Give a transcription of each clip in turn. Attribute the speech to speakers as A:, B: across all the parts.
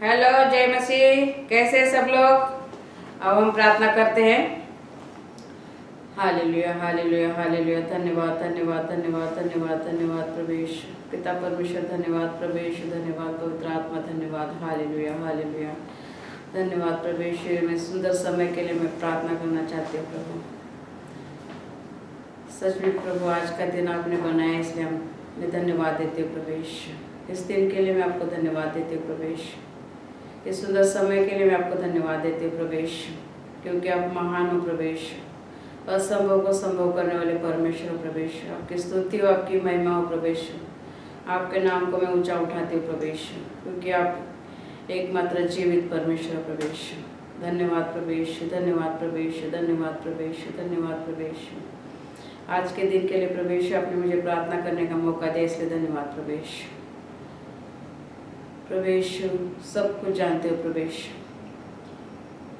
A: Hello, जय मसीह। कैसे हैं सब लोग? अब हम प्रार्थना करते हैं। Hallelujah hallelujah hallelujah. धन्यवाद धन्यवाद धन्यवाद धन्यवाद धन्यवाद प्रवेश पिता परमेश्वर, धन्यवाद प्रवेश, धन्यवाद पवित्र आत्मा, धन्यवाद। Hallelujah hallelujah. धन्यवाद प्रवेश। मैं सुंदर समय के लिए मैं प्रार्थना करना चाहती हूँ प्रभु। सच में प्रभु, आज का दिन आपने बनाया, इसलिए मैं धन्यवाद देती हूँ प्रवेश। इस दिन के लिए मैं आपको धन्यवाद देती हूँ प्रवेश। इस सुंदर समय के लिए मैं आपको धन्यवाद देती हूँ प्रवेश, क्योंकि आप महान हो प्रवेश। असंभव को संभव करने वाले परमेश्वर हो प्रवेश। आपकी स्तुति हो, आपकी महिमा हो प्रवेश। आपके नाम को मैं ऊंचा उठाती हूँ प्रवेश, क्योंकि आप एकमात्र जीवित परमेश्वर हो प्रवेश। धन्यवाद प्रवेश, धन्यवाद प्रवेश, धन्यवाद प्रवेश, धन्यवाद प्रवेश। आज के दिन के लिए प्रवेश, आपने मुझे प्रार्थना करने का मौका दिया, इसलिए धन्यवाद प्रवेश। प्रवेश सब कुछ जानते हो प्रवेश।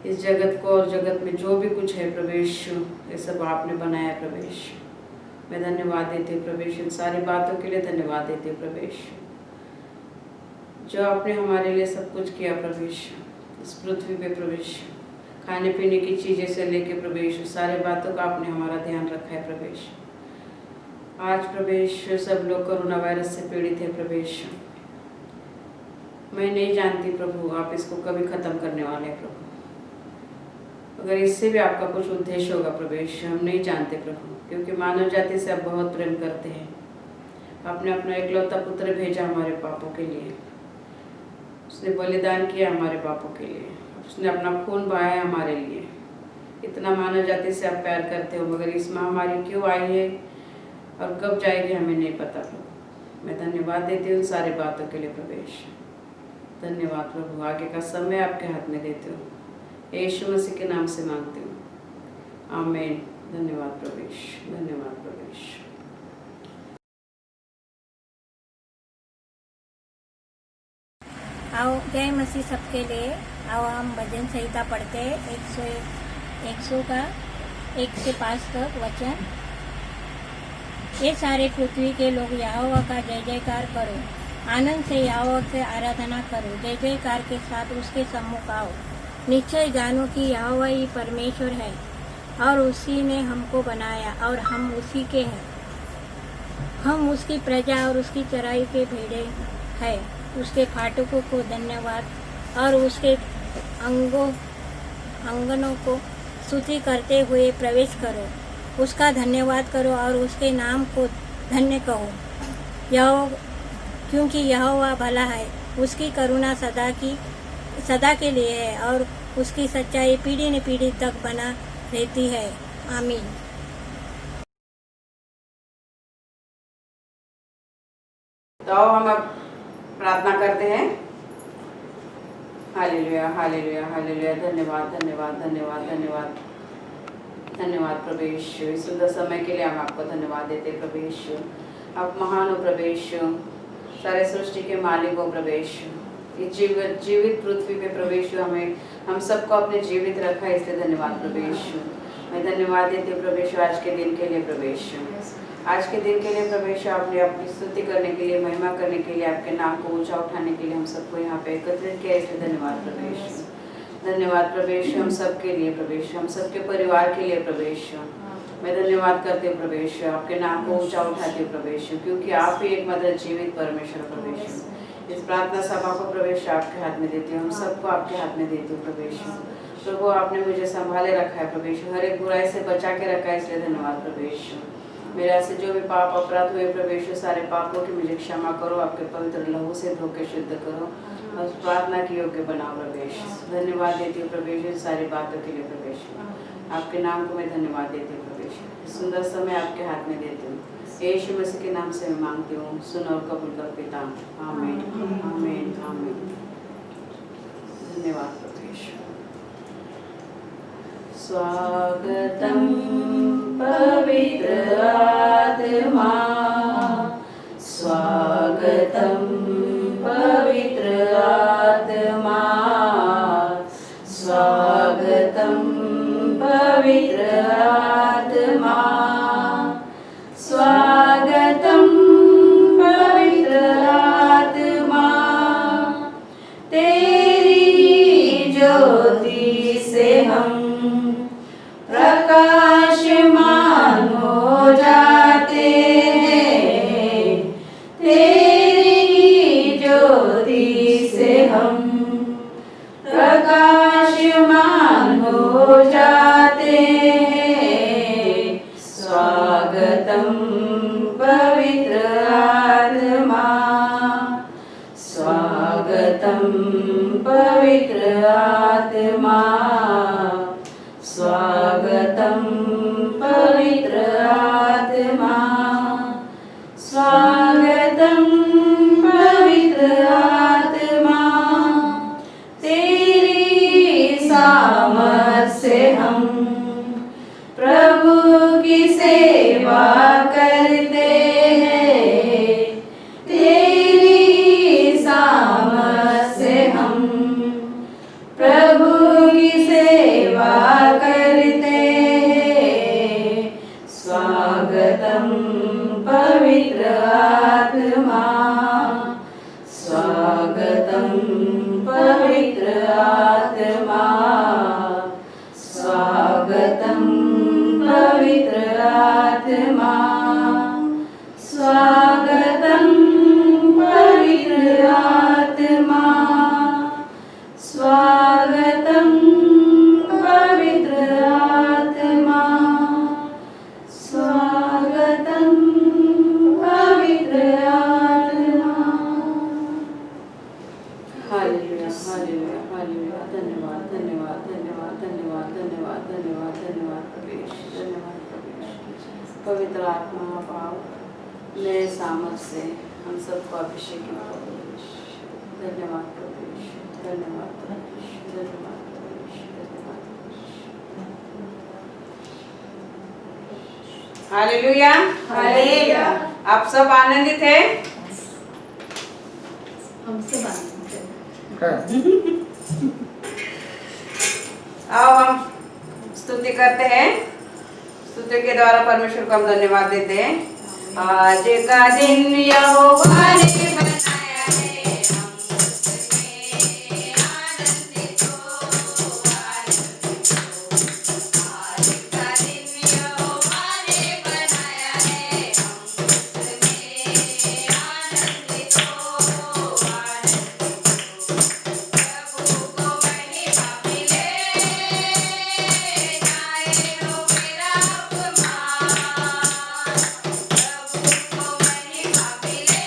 A: इस जगत को और जगत में जो भी कुछ है प्रवेश, ये सब आपने बनाया प्रवेश। मैं धन्यवाद देती हूँ प्रवेश, इन सारी बातों के लिए धन्यवाद देती हूँ प्रवेश, जो आपने हमारे लिए सब कुछ किया प्रवेश। इस पृथ्वी पे प्रवेश, खाने पीने की चीज़ें से लेके प्रवेश, सारे बातों का आपने हमारा ध्यान रखा है प्रवेश। आज प्रवेश सब लोग कोरोना वायरस से पीड़ित है प्रवेश। मैं नहीं जानती प्रभु, आप इसको कभी ख़त्म करने वाले हैं प्रभु। अगर इससे भी आपका कुछ उद्देश्य होगा प्रवेश, हम नहीं जानते प्रभु, क्योंकि मानव जाति से आप बहुत प्रेम करते हैं। आपने अपना इकलौता पुत्र भेजा हमारे पापों के लिए। उसने बलिदान किया हमारे पापों के लिए। उसने अपना खून बहाया हमारे लिए। इतना मानव जाति से आप प्यार करते हो, मगर इस महामारी क्यों आई है और कब जाएगी हमें नहीं पता प्रभु। मैं धन्यवाद देती हूँ सारी बातों के लिए प्रवेश। धन्यवाद प्रभु। आगे का समय आपके हाथ में देते हो, यीशु मसीह के नाम से मांगती हूँ, आमीन। धन्यवाद प्रवेश, धन्यवाद प्रवेश।
B: आओ, जय मसीह सबके लिए। आओ हम भजन संहिता पढ़ते हैं, 100 का 1 से 5 तक वचन। ये सारे पृथ्वी के लोग यहोवा का जय जयकार करो, आनंद से यहोवा से आराधना करो, जय जयकार के साथ उसके सम्मुख आओ। निश्चय जानो कि यहोवा ही परमेश्वर है और उसी ने हमको बनाया और हम उसी के हैं। हम उसकी प्रजा और उसकी चराई के भेड़े हैं। उसके फाटकों को धन्यवाद और उसके आंगनों को स्तुति करते हुए प्रवेश करो। उसका धन्यवाद करो और उसके नाम को धन्य कहो, क्योंकि यहोवा भला है। उसकी करुणा सदा के लिए है और उसकी सच्चाई पीढ़ी न पीढ़ी तक बना रहती है, आमीन।
A: तो हम अब प्रार्थना करते हैं। Hallelujah hallelujah hallelujah. धन्यवाद धन्यवाद धन्यवाद धन्यवाद धन्यवाद प्रवेश। इस सुंदर समय के लिए हम आपको धन्यवाद देते प्रवेश। आप महान हो प्रवेश, सारे सृष्टि के मालिक हो प्रवेश। इस जीवित पृथ्वी पे प्रवेश हम सबको अपने जीवित रखा है, इसलिए धन्यवाद प्रवेश। मैं धन्यवाद देती हूँ प्रवेश आज के दिन के लिए प्रवेश। आज के दिन के लिए प्रवेश, आपने अपनी स्तुति करने के लिए, महिमा करने के लिए, आपके नाम को ऊंचा उठाने के लिए हम सबको यहाँ पे एकत्रित किया, इसलिए धन्यवाद प्रवेश। धन्यवाद प्रवेश हम सबके लिए प्रवेश, हम सबके परिवार के लिए प्रवेश। मैं धन्यवाद करती हूँ प्रवेश, आपके नाम को ऊंचा उठाती हूँ प्रवेश, क्योंकि आप ही एकमात्र जीवित परमेश्वर प्रवेश। इस प्रार्थना सभा को प्रवेश आपके हाथ में देती हूँ, हम सबको आपके हाथ में देती हूँ प्रवेश। प्रभु, आपने मुझे संभाले रखा है प्रवेश, हर एक बुराई से बचा के रखा है, इसलिए धन्यवाद प्रवेश। मेरे से जो भी पाप अपराध हुए प्रवेश, सारे पापों की मुझे क्षमा करो, आपके पवित्र लहू से धो के शुद्ध करो और प्रार्थना की योग्य बनाओ प्रवेश। धन्यवाद देती हूँ प्रवेश सारी बातों के लिए प्रवेश। आपके नाम को मैं धन्यवाद देती हूँ प्रवेश। सुंदर समय आपके हाथ में देती हूँ, यीशु मसीह के नाम से मैं मांगती हूँ, सुन और कबूल कर पिता, आमीन आमीन आमीन। धन्यवाद प्रवेश। स्वागतम पवित्र आत्मा, स्वागतम पवित्र आत्मा, स्वागतम पवित्र आत्मा, स्वागतम पवित्र आत्मा, तेरे प्रकाशमान हो जाते हैं तेरी ज्योति से हम प्रकाशमान हो जाते हैं स्वागतम पवित्र आत्मा स्वागतम पवित्र आत्मा स्वागतम पवित्र आत्मा स्वागतम पवित्र आत्मा तेरी सामर्थ से हम प्रभु की सेवा करते हैं तेरी सामर्थ से हम प्रभु की सेवा करते हैं स्वागतम पवित्र आत्मा स्वागतम पवित्र आत्मा स्वागतम पवित्र आत्मा स्वागतम पवित्र आत्मा स्वागतम पवित्र आत्मा स्वागतम पवित्र आत्मा हालेलुया हालेलुया हालेलुया धन्यवाद धन्यवाद धन्यवाद धन्यवाद धन्यवाद धन्यवाद धन्यवाद प्रभु धन्यवाद प्रभु पवित्र आत्मा भाव नए सामर्थ से हम सबको अभिषेक धन्यवाद प्रभु धन्यवाद धन्यवाद हालेलुया हालेलुया आप सब आनंदित हैं
B: हम सब आनंदित हैं।
A: आओ हम स्तुति करते हैं स्तुति के द्वारा परमेश्वर को हम धन्यवाद देते हैं आज का दिन यहोवा ने बनाया है हम उसमें आनंदित हो आज का दिन यहोवा ने बनाया है हम उसमें आनंदित हो प्रभु को महिमा मिले जाए हो मेरा अपमान प्रभु को महिमा मिले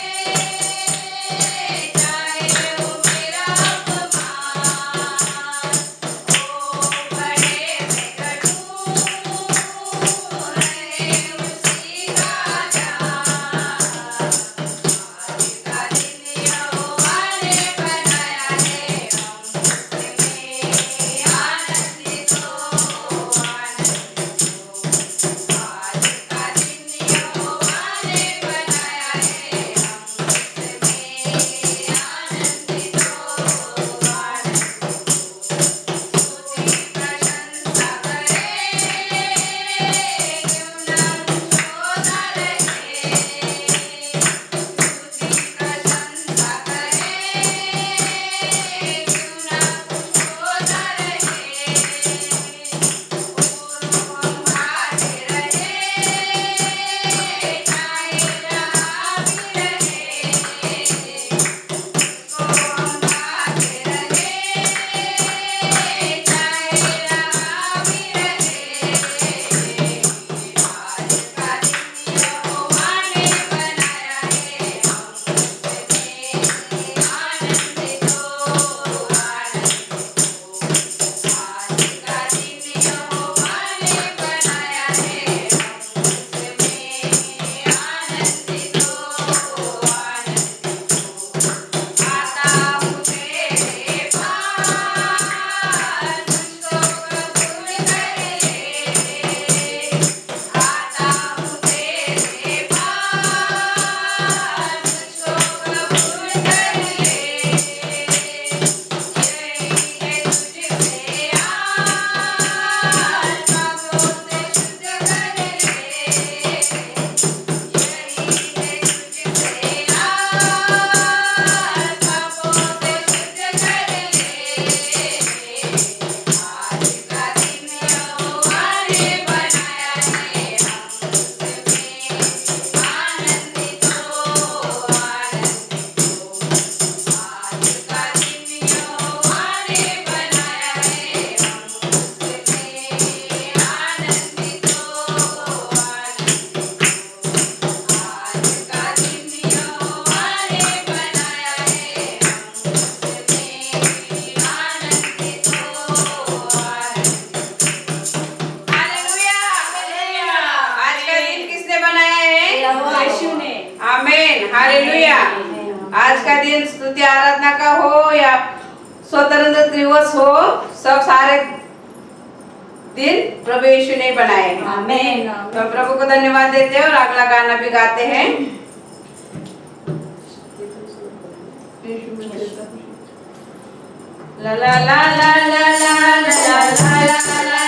A: आमीन हालेलुया। आज का दिन स्तुति आराधना का हो या स्वतंत्रता दिवस हो, सब सारे दिन प्रभु यीशु ने बनाए हैं।
C: आमीन।
A: तो प्रभु को धन्यवाद देते हैं और अगला गाना भी गाते हैं। ला ला ला ला ला ला ला ला ला ला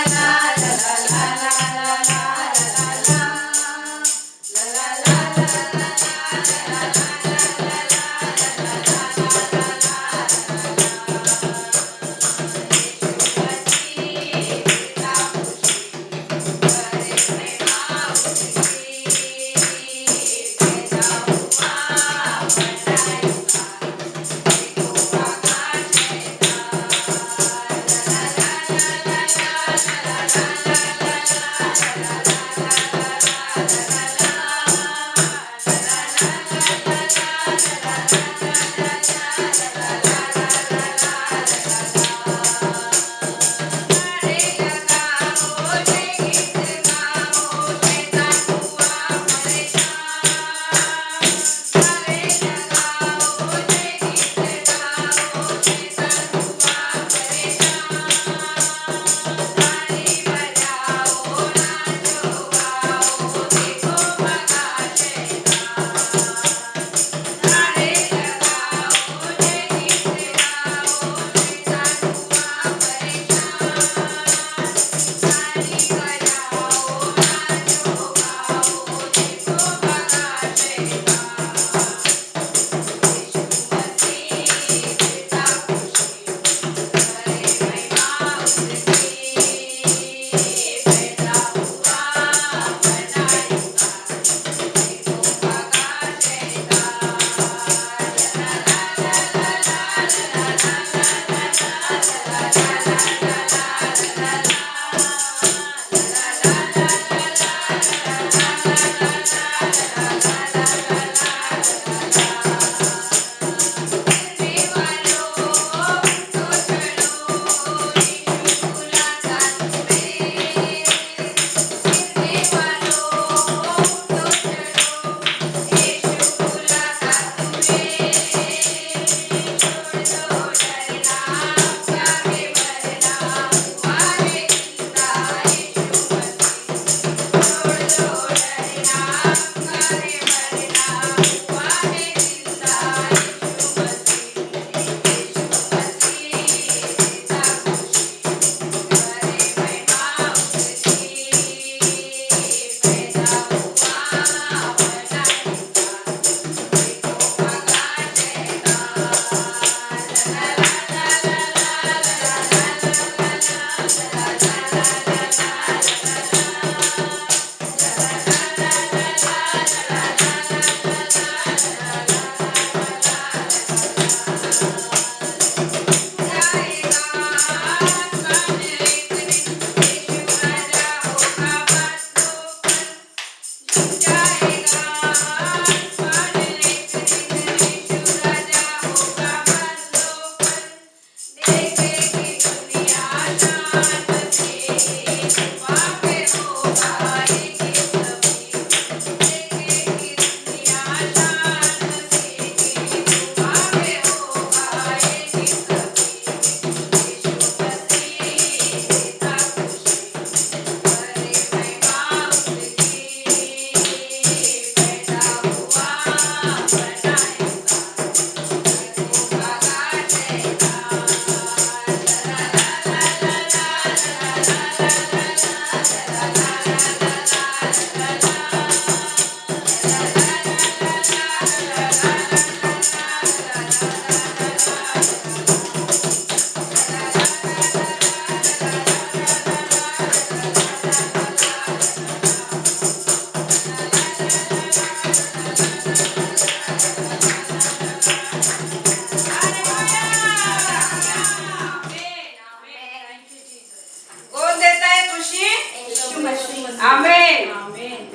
A: आमीन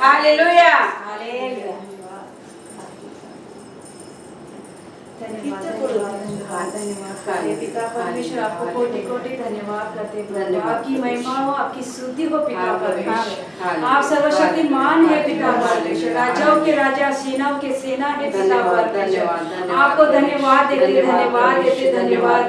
A: हालेलुया।
C: हालेलुया।
A: धन्यवाद
C: करते हैं पिता परमेश्वर, आपको कोटि कोटि धन्यवाद करते हैं प्रभु। आपकी महिमा हो, आपकी स्तुति हो पिता परमेश्वर। आप सर्वशक्तिमान है पिता परमेश्वर, राजाओं के राजा, सेनाओं के सेना है पिता परमेश्वर। आपको धन्यवाद देते, धन्यवाद देते, धन्यवाद।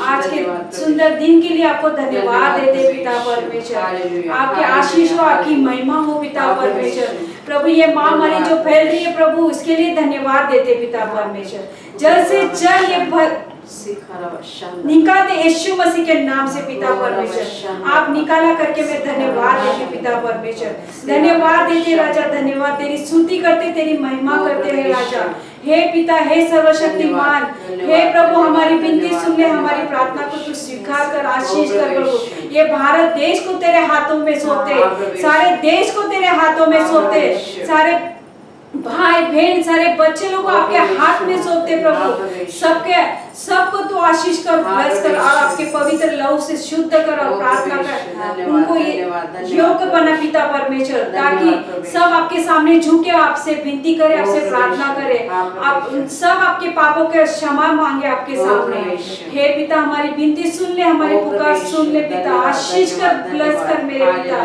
C: आज के सुंदर दिन के लिए आपको धन्यवाद देते पिता परमेश्वर। आपके आशीष हो, आपकी महिमा हो पिता परमेश्वर। प्रभु ये महामारी जो फैल रही है प्रभु, उसके लिए धन्यवाद देते पिता परमेश्वर। जल्द से जल्द ये निकालते यीशु मसीह के नाम से पिता परमेश्वर। आप निकाला करके मैं धन्यवाद देती पिता परमेश्वर, धन्यवाद देते राजा, धन्यवाद। तेरी स्तुति करते, तेरी महिमा करते हैं राजा। हे पिता, हे सर्वशक्तिमान, हे प्रभु, हमारी विनती सुन ले, हमारी प्रार्थना को तू स्वीकार कर, आशीष कर प्रभु। ये भारत देश को तेरे हाथों में सौंपते, सारे देश को तेरे हाथों में सौंपते, सारे भाई बहन, सारे बच्चे लोग आपके हाथ में सौंपते प्रभु। सबको तो आशीष कर, ब्लेस कर, और आपके पवित्र लहू से शुद्ध कर और प्रार्थना कर उनको योग्य बना पिता परमेश्वर, ताकि सब आपके सामने झुके, आपसे विनती करे, आपसे प्रार्थना करे, आप सब आपके पापों के क्षमा मांगे आपके सामने। हे पिता, हमारी विनती सुन ले, हमारी पुकार सुन ले पिता, आशीष कर, ब्लेस कर मेरे पिता।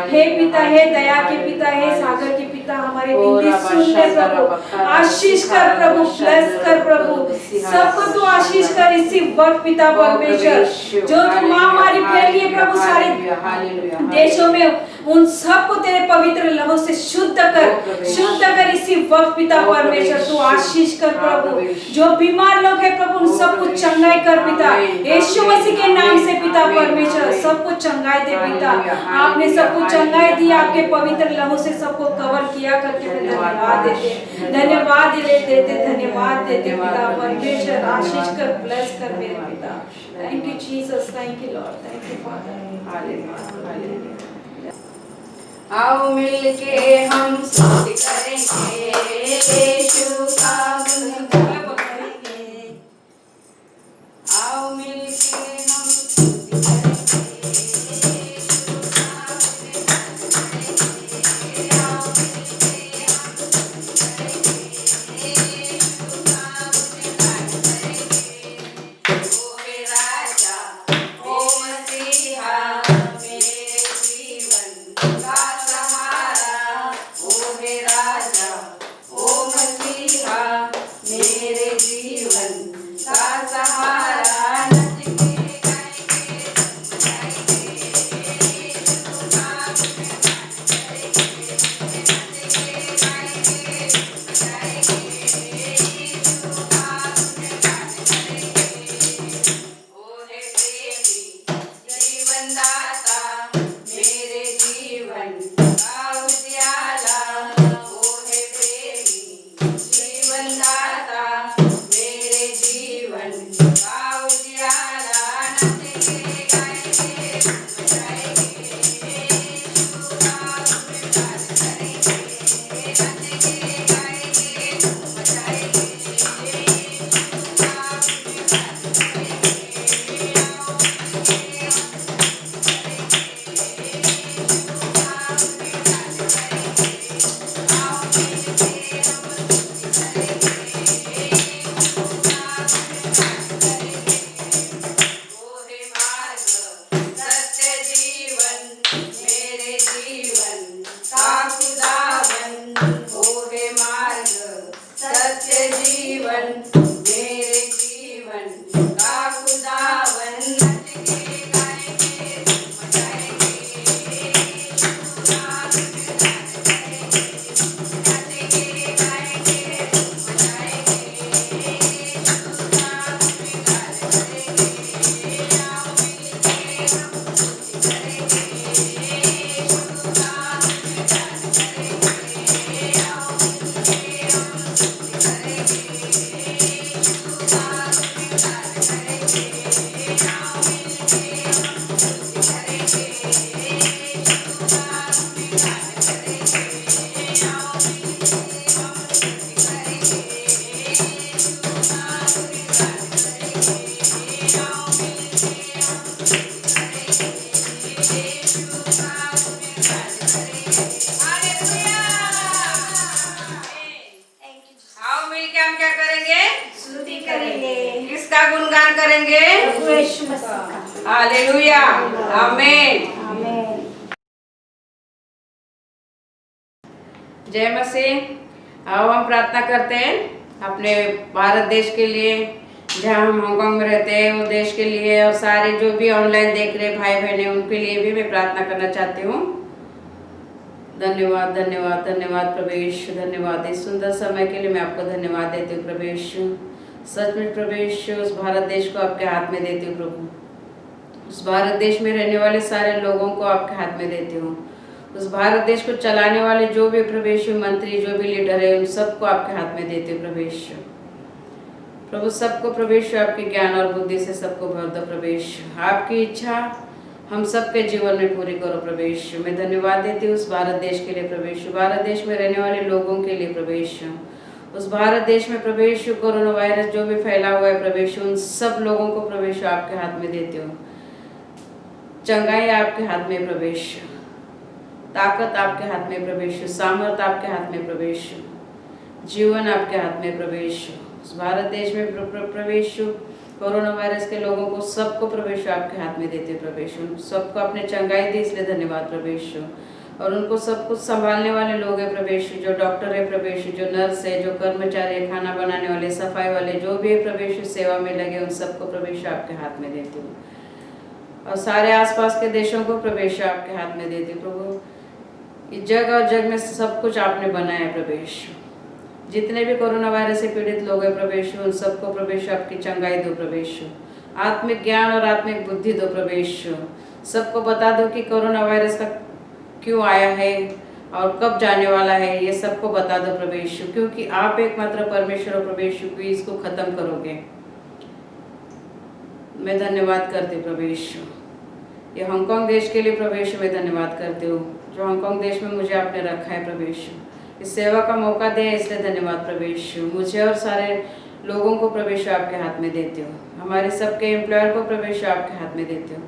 C: हे पिता, हे दया के पिता, हे सागर के पिता, हमारी विनती सुन ले प्रभु, आशीष कर प्रभु, ब्लेस कर प्रभु, सबको तो आशीष कर इसी वक्त पिता परमेश्वर। जो महामारी फैली है प्रभु सारे देशों में, उन सबको तेरे पवित्र लहू से शुद्ध कर इसी वक्त पिता परमेश्वर। तू आशीष कर प्रभु, जो बीमार लोग हैं प्रभु, उन सबको चंगाई कर पिता, यीशु मसीह के नाम से पिता परमेश्वर। सबको चंगाई दे पिता, आपने सबको चंगाई दी, आपके पवित्र लहू से सबको कवर किया करके धन्यवाद देते, धन्यवाद देते, धन्यवाद देते पिता परमेश्वर। आशीष कर, ब्लेस कर मेरे पिता। Thank you Jesus, thank you Lord, thank you father. Hallelujah.
A: आओ मिलके हम स्तुति करेंगे, यीशु का गुणगान करेंगे। आओ मिलके हम स्तुति करेंगे, यीशु का गुणगान करेंगे। आओ मिलके हम स्तुति करेंगे, यीशु का गुणगान करेंगे। ओ हे राजा, ओ मसीहा, मेरे जीवन का सहारा। ओ हे राजा, ओ मसीहा, मेरे जीवन का सहारा। नच के गाएंगे, बजाएंगे, यीशु का गुणगान करेंगे। नच के गाएंगे, बजाएंगे, यीशु का गुणगान करेंगे। ओ हे प्रेमी, जीवन दाता, मेरे जीवन का उजियाला। ओ हे प्रेमी, जीवन दाता, मेरे जीवन का उजियाला। नच के गाएंगे, बजाएंगे, यीशु का गुणगान करेंगे। नच के गाएंगे, बजाएंगे, यीशु का गुणगान
C: स्तुति करेंगे,
A: किसका गुणगान हालेलुया, आमीन।
B: आमीन।
A: जय मसीह। आओ हम प्रार्थना करते हैं अपने भारत देश के लिए, जहाँ हम हांगकांग में रहते हैं वो देश के लिए, और सारे जो भी ऑनलाइन देख रहे भाई बहन हैं उनके लिए भी मैं प्रार्थना करना चाहती हूँ। धन्यवाद धन्यवाद धन्यवाद प्रभु यीशु, धन्यवाद इस सुंदर समय के लिए मैं आपको धन्यवाद देती हूँ प्रभु यीशु। सचमुच प्रभु यीशु उस भारत देश को आपके हाथ में देती हूँ प्रभु। उस भारत देश में रहने वाले सारे लोगों को आपके हाथ में देती हूँ। उस भारत देश को चलाने वाले जो भी प्रभु यीशु मंत्री, जो भी लीडर है, उन सबको आपके हाथ में देती हूँ प्रभु यीशु। प्रभु सबको प्रभु यीशु आपके ज्ञान और बुद्धि से सबको भर दो प्रभु यीशु। आपकी इच्छा हम सबके जीवन में पूरी करो प्रभु यीशु। मैं धन्यवाद देती हूँ उस भारत देश के लिए प्रभु यीशु, भारत देश में रहने वाले लोगों के लिए प्रभु यीशु। उस भारत देश में प्रभु यीशु कोरोना वायरस जो भी फैला हुआ है प्रभु यीशु, उन सब लोगों को प्रभु यीशु आपके हाथ में देती हूँ। चंगाई आपके हाथ में प्रभु यीशु, ताकत आपके हाथ में प्रभु यीशु, सामर्थ आपके हाथ में प्रभु यीशु, जीवन आपके हाथ में प्रभु यीशु। उस भारत देश में प्रभु यीशु कोरोना वायरस के लोगों को सबको प्रभु यीशु आपके हाथ में देते प्रभु यीशु। सबको अपने चंगाई दी इसलिए धन्यवाद प्रभु यीशु। और उनको सब कुछ संभालने वाले लोग हैं प्रभु यीशु, जो डॉक्टर है प्रभु यीशु, जो नर्स है, जो कर्मचारी है, खाना बनाने वाले, सफाई वाले, जो भी है प्रभु यीशु सेवा में लगे, उन सबको प्रभु यीशु आपके हाथ में देती हूँ। और सारे आसपास के देशों को प्रभु यीशु आपके हाथ में देती हूँ प्रभु। इस जग और जग में सब कुछ आपने बनाया है प्रभु यीशु। जितने भी कोरोना वायरस से पीड़ित लोग हैं प्रभु यीशु, उन सबको प्रभु यीशु आपकी चंगाई दो प्रभु यीशु। आत्मिक ज्ञान और आत्मिक बुद्धि दो प्रभु यीशु। सबको बता दो कि कोरोना वायरस का क्यों आया है और कब जाने वाला है, ये सबको बता दो प्रभु यीशु, क्योंकि आप एकमात्र परमेश्वर हो प्रभु यीशु की इसको खत्म करोगे। मैं धन्यवाद करती प्रभु यीशु। ये हांगकांग देश के लिए प्रभु यीशु मैं धन्यवाद करती हूँ, जो हांगकांग देश में मुझे आपने रखा है प्रभु यीशु। इस सेवा का मौका दे इसलिए धन्यवाद प्रभु यीशु। मुझे और सारे लोगों को प्रभु यीशु आपके हाथ में देती हूँ। हमारे सबके एम्प्लॉयर को प्रभु यीशु आपके हाथ में देती हूँ।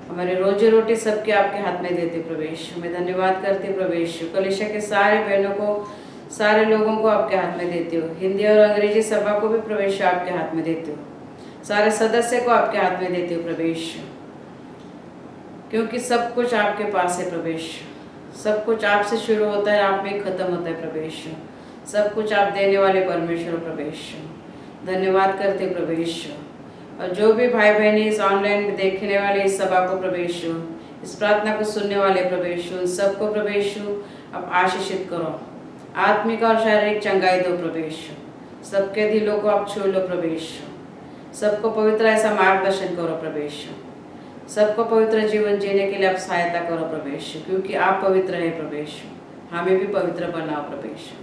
A: हमारी रोजी रोटी सबके आपके हाथ में देती हूँ प्रभु यीशु। मैं धन्यवाद करती हूँ प्रभु यीशु। कलीसिया के सारे बहनों को, सारे लोगों को आपके हाथ में देती हूँ। हिंदी और अंग्रेजी सभा को भी प्रभु यीशु आपके हाथ में देती हूँ। सारे सदस्य को आपके हाथ में देती हूँ प्रभु यीशु, क्योंकि सब कुछ आपके पास है प्रभु यीशु। सब कुछ आपसे शुरू होता है, आप में खत्म होता है प्रभु यीशु। सब कुछ आप देने वाले परमेश्वर प्रभु यीशु। धन्यवाद करते प्रभु यीशु। और जो भी भाई बहनी इस ऑनलाइन में देखने वाले इस सभा को प्रभु यीशु, इस प्रार्थना को सुनने वाले प्रभु यीशु, उन सबको प्रभु यीशु आप आशीषित करो। आत्मिक और शारीरिक चंगाई दो प्रभु यीशु। सबके दिलों को आप छू लो प्रभु यीशु। सबको पवित्र ऐसा मार्गदर्शन करो प्रभु यीशु। सबको पवित्र जीवन जीने के लिए आप सहायता करो प्रभु यीशु, क्योंकि आप पवित्र है प्रभु यीशु। हमें भी पवित्र बनाओ प्रभु यीशु।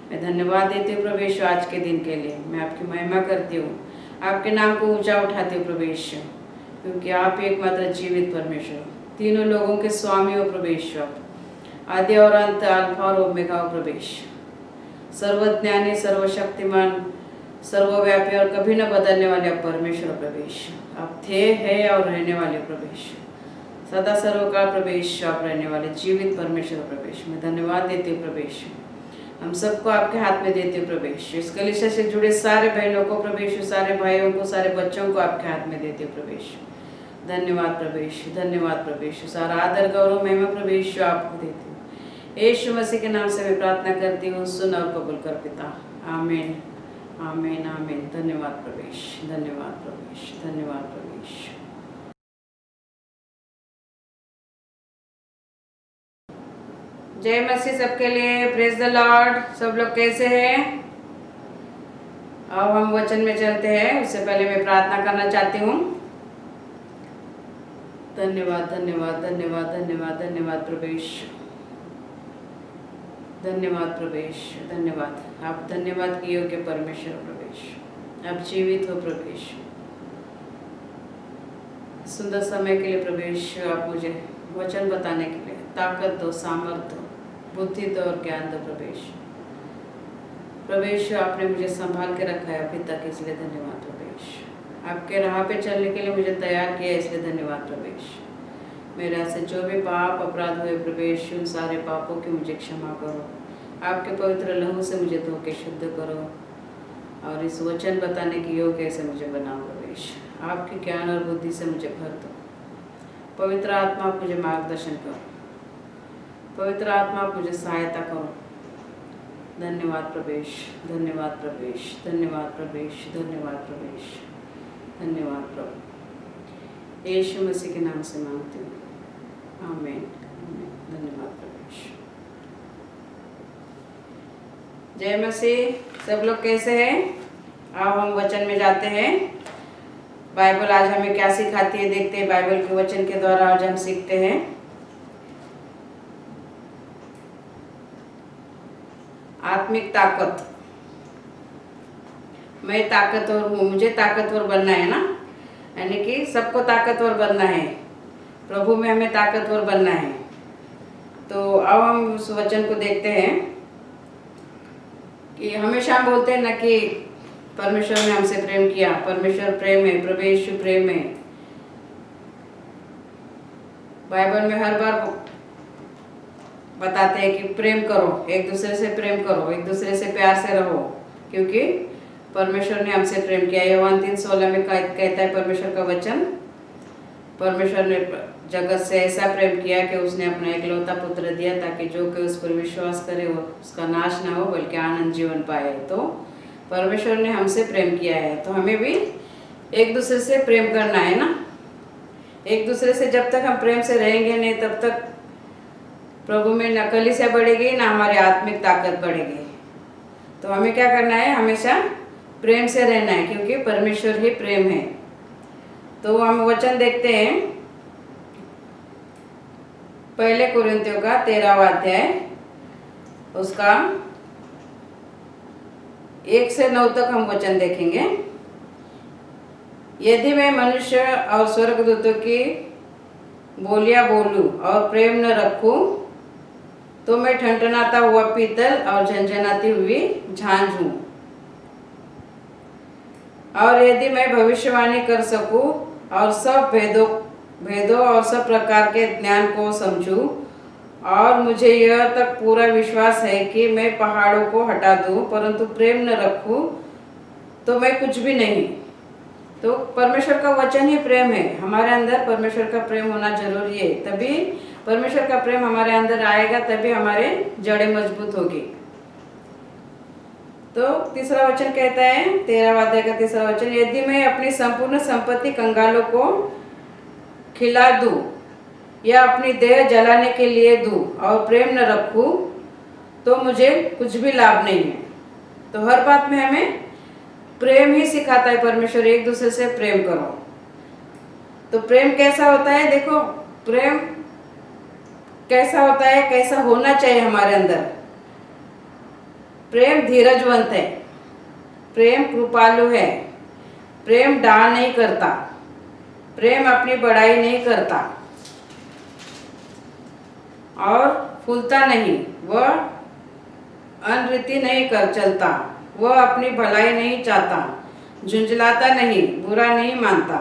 A: मैं धन्यवाद देती हूँ प्रभु यीशु आज के दिन के लिए। मैं आपकी महिमा करती हूँ, आपके नाम को ऊंचा उठाती हूँ प्रभु यीशु, क्योंकि आप एकमात्र जीवित परमेश्वर हो, तीनों लोगों के स्वामी हो प्रभु यीशु। आप आदि और अंत, अल्फा और ओमेगा हो प्रभु यीशु। सर्वज्ञानी, सर्वशक्तिमान, सर्वव्यापी और कभी न बदलने वाले आप परमेश्वर प्रभु यीशु। आप थे, है और रहने वाले प्रभु यीशु। सदा सर्वकाल प्रभु यीशु आप रहने वाले जीवित परमेश्वर प्रभु यीशु। मैं धन्यवाद देती हूँ प्रभु यीशु। हम सबको आपके हाथ में देते हूँ प्रभु यीशु। इस कलीसिया से जुड़े सारे बहनों को प्रभु यीशु, सारे भाइयों को, सारे बच्चों को आपके हाथ में देते हूँ प्रभु यीशु। धन्यवाद प्रभु यीशु, धन्यवाद प्रभु यीशु। सारा आदर गौरव महिमा प्रभु यीशु आपको देती हूँ। यीशु मसीह के नाम से मैं प्रार्थना करती हूँ, सुन और कबूल कर पिता। आमीन आमीन आमीन। धन्यवाद प्रभु यीशु, धन्यवाद प्रभु यीशु, धन्यवाद प्रभु यीशु। जय मसीह सबके लिए, प्रेज द लॉर्ड। सब लोग कैसे हैं? अब हम वचन में चलते हैं। उससे पहले मैं प्रार्थना करना चाहती हूँ। धन्यवाद धन्यवाद धन्यवाद धन्यवाद धन्यवाद प्रभु यीशु, धन्यवाद प्रभु यीशु, धन्यवाद। आप धन्यवाद किए हो कि परमेश्वर प्रभु यीशु, आप जीवित हो प्रभु यीशु। सुंदर समय के लिए प्रभु यीशु आप मुझे वचन बताने के लिए ताकत दो, सामर्थ दो, बुद्धि दो और ज्ञान दो प्रभु यीशु। प्रभु यीशु आपने मुझे संभाल के रखा है अभी तक, इसलिए धन्यवाद प्रभु यीशु। आपके राह पे चलने के लिए मुझे तैयार किया, इसलिए धन्यवाद प्रभु यीशु। मेरा से जो भी पाप अपराध हुए प्रभु यीशु, उन सारे पापों की मुझे क्षमा करो। आपके पवित्र लहू से मुझे धो के शुद्ध करो और इस वचन बताने की योग्य से मुझे बनाओ प्रभु यीशु। आपके ज्ञान और बुद्धि से मुझे भर दो। पवित्र आत्मा आप मुझे मार्गदर्शन करो, पवित्र आत्मा आप मुझे सहायता करो। धन्यवाद प्रभेश, धन्यवाद प्रभेश, धन्यवाद प्रभेश, धन्यवाद प्रभेश, धन्यवाद प्रभु। यीशु मसीह के नाम से मांगती हूँ, आमीन। धन्यवाद प्रभेश। जय मसीह। सब लोग कैसे हैं? अब हम वचन में जाते हैं। बाइबल आज हमें क्या सिखाती है देखते हैं। बाइबल के वचन के द्वारा आज हम सीखते हैं आत्मिक ताकत। मैं ताकतवर हूँ, मुझे ताकतवर बनना है ना, यानी कि सबको ताकतवर बनना है, प्रभु में हमें ताकतवर बनना है। तो अब हम उस वचन को देखते हैं कि हमेशा हम बोलते हैं ना कि परमेश्वर ने हमसे प्रेम किया, परमेश्वर प्रेम है, प्रभु यीशु प्रेम है। बाइबल में हर बार बताते हैं कि प्रेम करो, एक दूसरे से प्रेम करो, एक दूसरे से प्यार से रहो, क्योंकि परमेश्वर ने हमसे प्रेम किया। यूहन्ना 3:16 में कहता है परमेश्वर का वचन, परमेश्वर ने जगत से ऐसा प्रेम किया कि उसने अपना एकलौता पुत्र दिया ताकि जो कोई उस पर विश्वास करे वो उसका नाश ना हो बल्कि आनंद जीवन पाए। तो परमेश्वर ने हमसे प्रेम किया है, तो हमें भी एक दूसरे से प्रेम करना है ना। एक दूसरे से जब तक हम प्रेम से रहेंगे नहीं तब तक प्रभु में न कलीसिया बढ़ेगी ना हमारी आत्मिक ताकत बढ़ेगी। तो हमें क्या करना है? हमेशा प्रेम से रहना है, क्योंकि परमेश्वर ही प्रेम है। तो हम वचन देखते हैं पहले कुरिन्थियों का 13वां अध्याय, उसका 1 से 9 तक हम वचन देखेंगे। यदि मैं मनुष्य और स्वर्गदूतों की बोलियां बोलूं और प्रेम न रखूं तो मैं ठनठनाता हुआ पीतल और झनझनाती हुई झांझ हूं। और यदि मैं भविष्यवाणी कर सकूं और सब भेदों और सब प्रकार के ज्ञान को समझूं और मुझे यह तक पूरा विश्वास है कि मैं पहाड़ों को हटा दूं, परंतु प्रेम न रखूं तो मैं कुछ भी नहीं। तो परमेश्वर का वचन ही प्रेम है। हमारे अंदर परमेश्वर का प्रेम होना जरूरी है, तभी परमेश्वर का प्रेम हमारे अंदर आएगा, तभी हमारे जड़ें मजबूत होगी। तो तीसरा वचन कहता है, 13वां अध्याय का तीसरा वचन, यदि मैं अपनी संपूर्ण संपत्ति कंगालों को खिला दूं या अपनी देह जलाने के लिए दूं और प्रेम न रखूं तो मुझे कुछ भी लाभ नहीं है। तो हर बात में हमें प्रेम ही सिखाता है परमेश्वर, एक दूसरे से प्रेम करो। तो प्रेम कैसा होता है? देखो प्रेम कैसा होता है, कैसा होना चाहिए हमारे अंदर। प्रेम धीरजवंत है, प्रेम कृपालु है, प्रेम डाह नहीं करता, प्रेम अपनी बड़ाई नहीं करता और फूलता नहीं, वह अनरीति नहीं कर चलता, वह अपनी भलाई नहीं चाहता, झुंझलाता नहीं, बुरा नहीं मानता,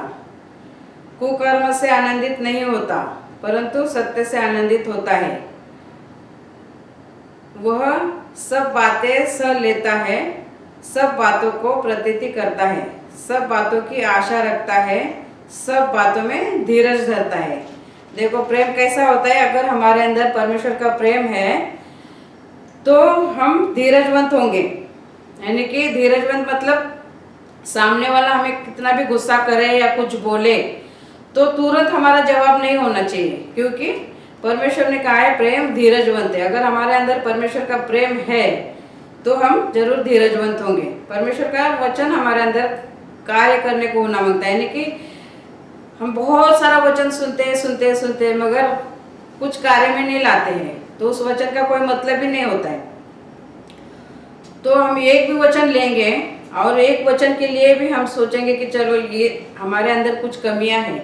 A: कुकर्म से आनंदित नहीं होता परंतु सत्य से आनंदित होता है। वह सब बातें सह लेता है, सब बातों को प्रतीति करता है, सब बातों की आशा रखता है, सब बातों में धीरज धरता है। देखो प्रेम कैसा होता है। अगर हमारे अंदर परमेश्वर का प्रेम है तो हम धीरजवंत होंगे, यानी कि धीरजवंत मतलब सामने वाला हमें कितना भी गुस्सा करे या कुछ बोले तो तुरंत हमारा जवाब नहीं होना चाहिए, क्योंकि परमेश्वर ने कहा है प्रेम धीरजवंत है। अगर हमारे अंदर परमेश्वर का प्रेम है तो हम जरूर धीरजवंत होंगे। परमेश्वर का वचन हमारे अंदर कार्य करने को होना मांगता है, यानी कि हम बहुत सारा वचन सुनते हैं मगर कुछ कार्य में नहीं लाते हैं, तो उस वचन का कोई मतलब ही नहीं होता है। तो हम एक भी वचन लेंगे और एक वचन के लिए भी हम सोचेंगे कि चलो ये हमारे अंदर कुछ कमियां हैं,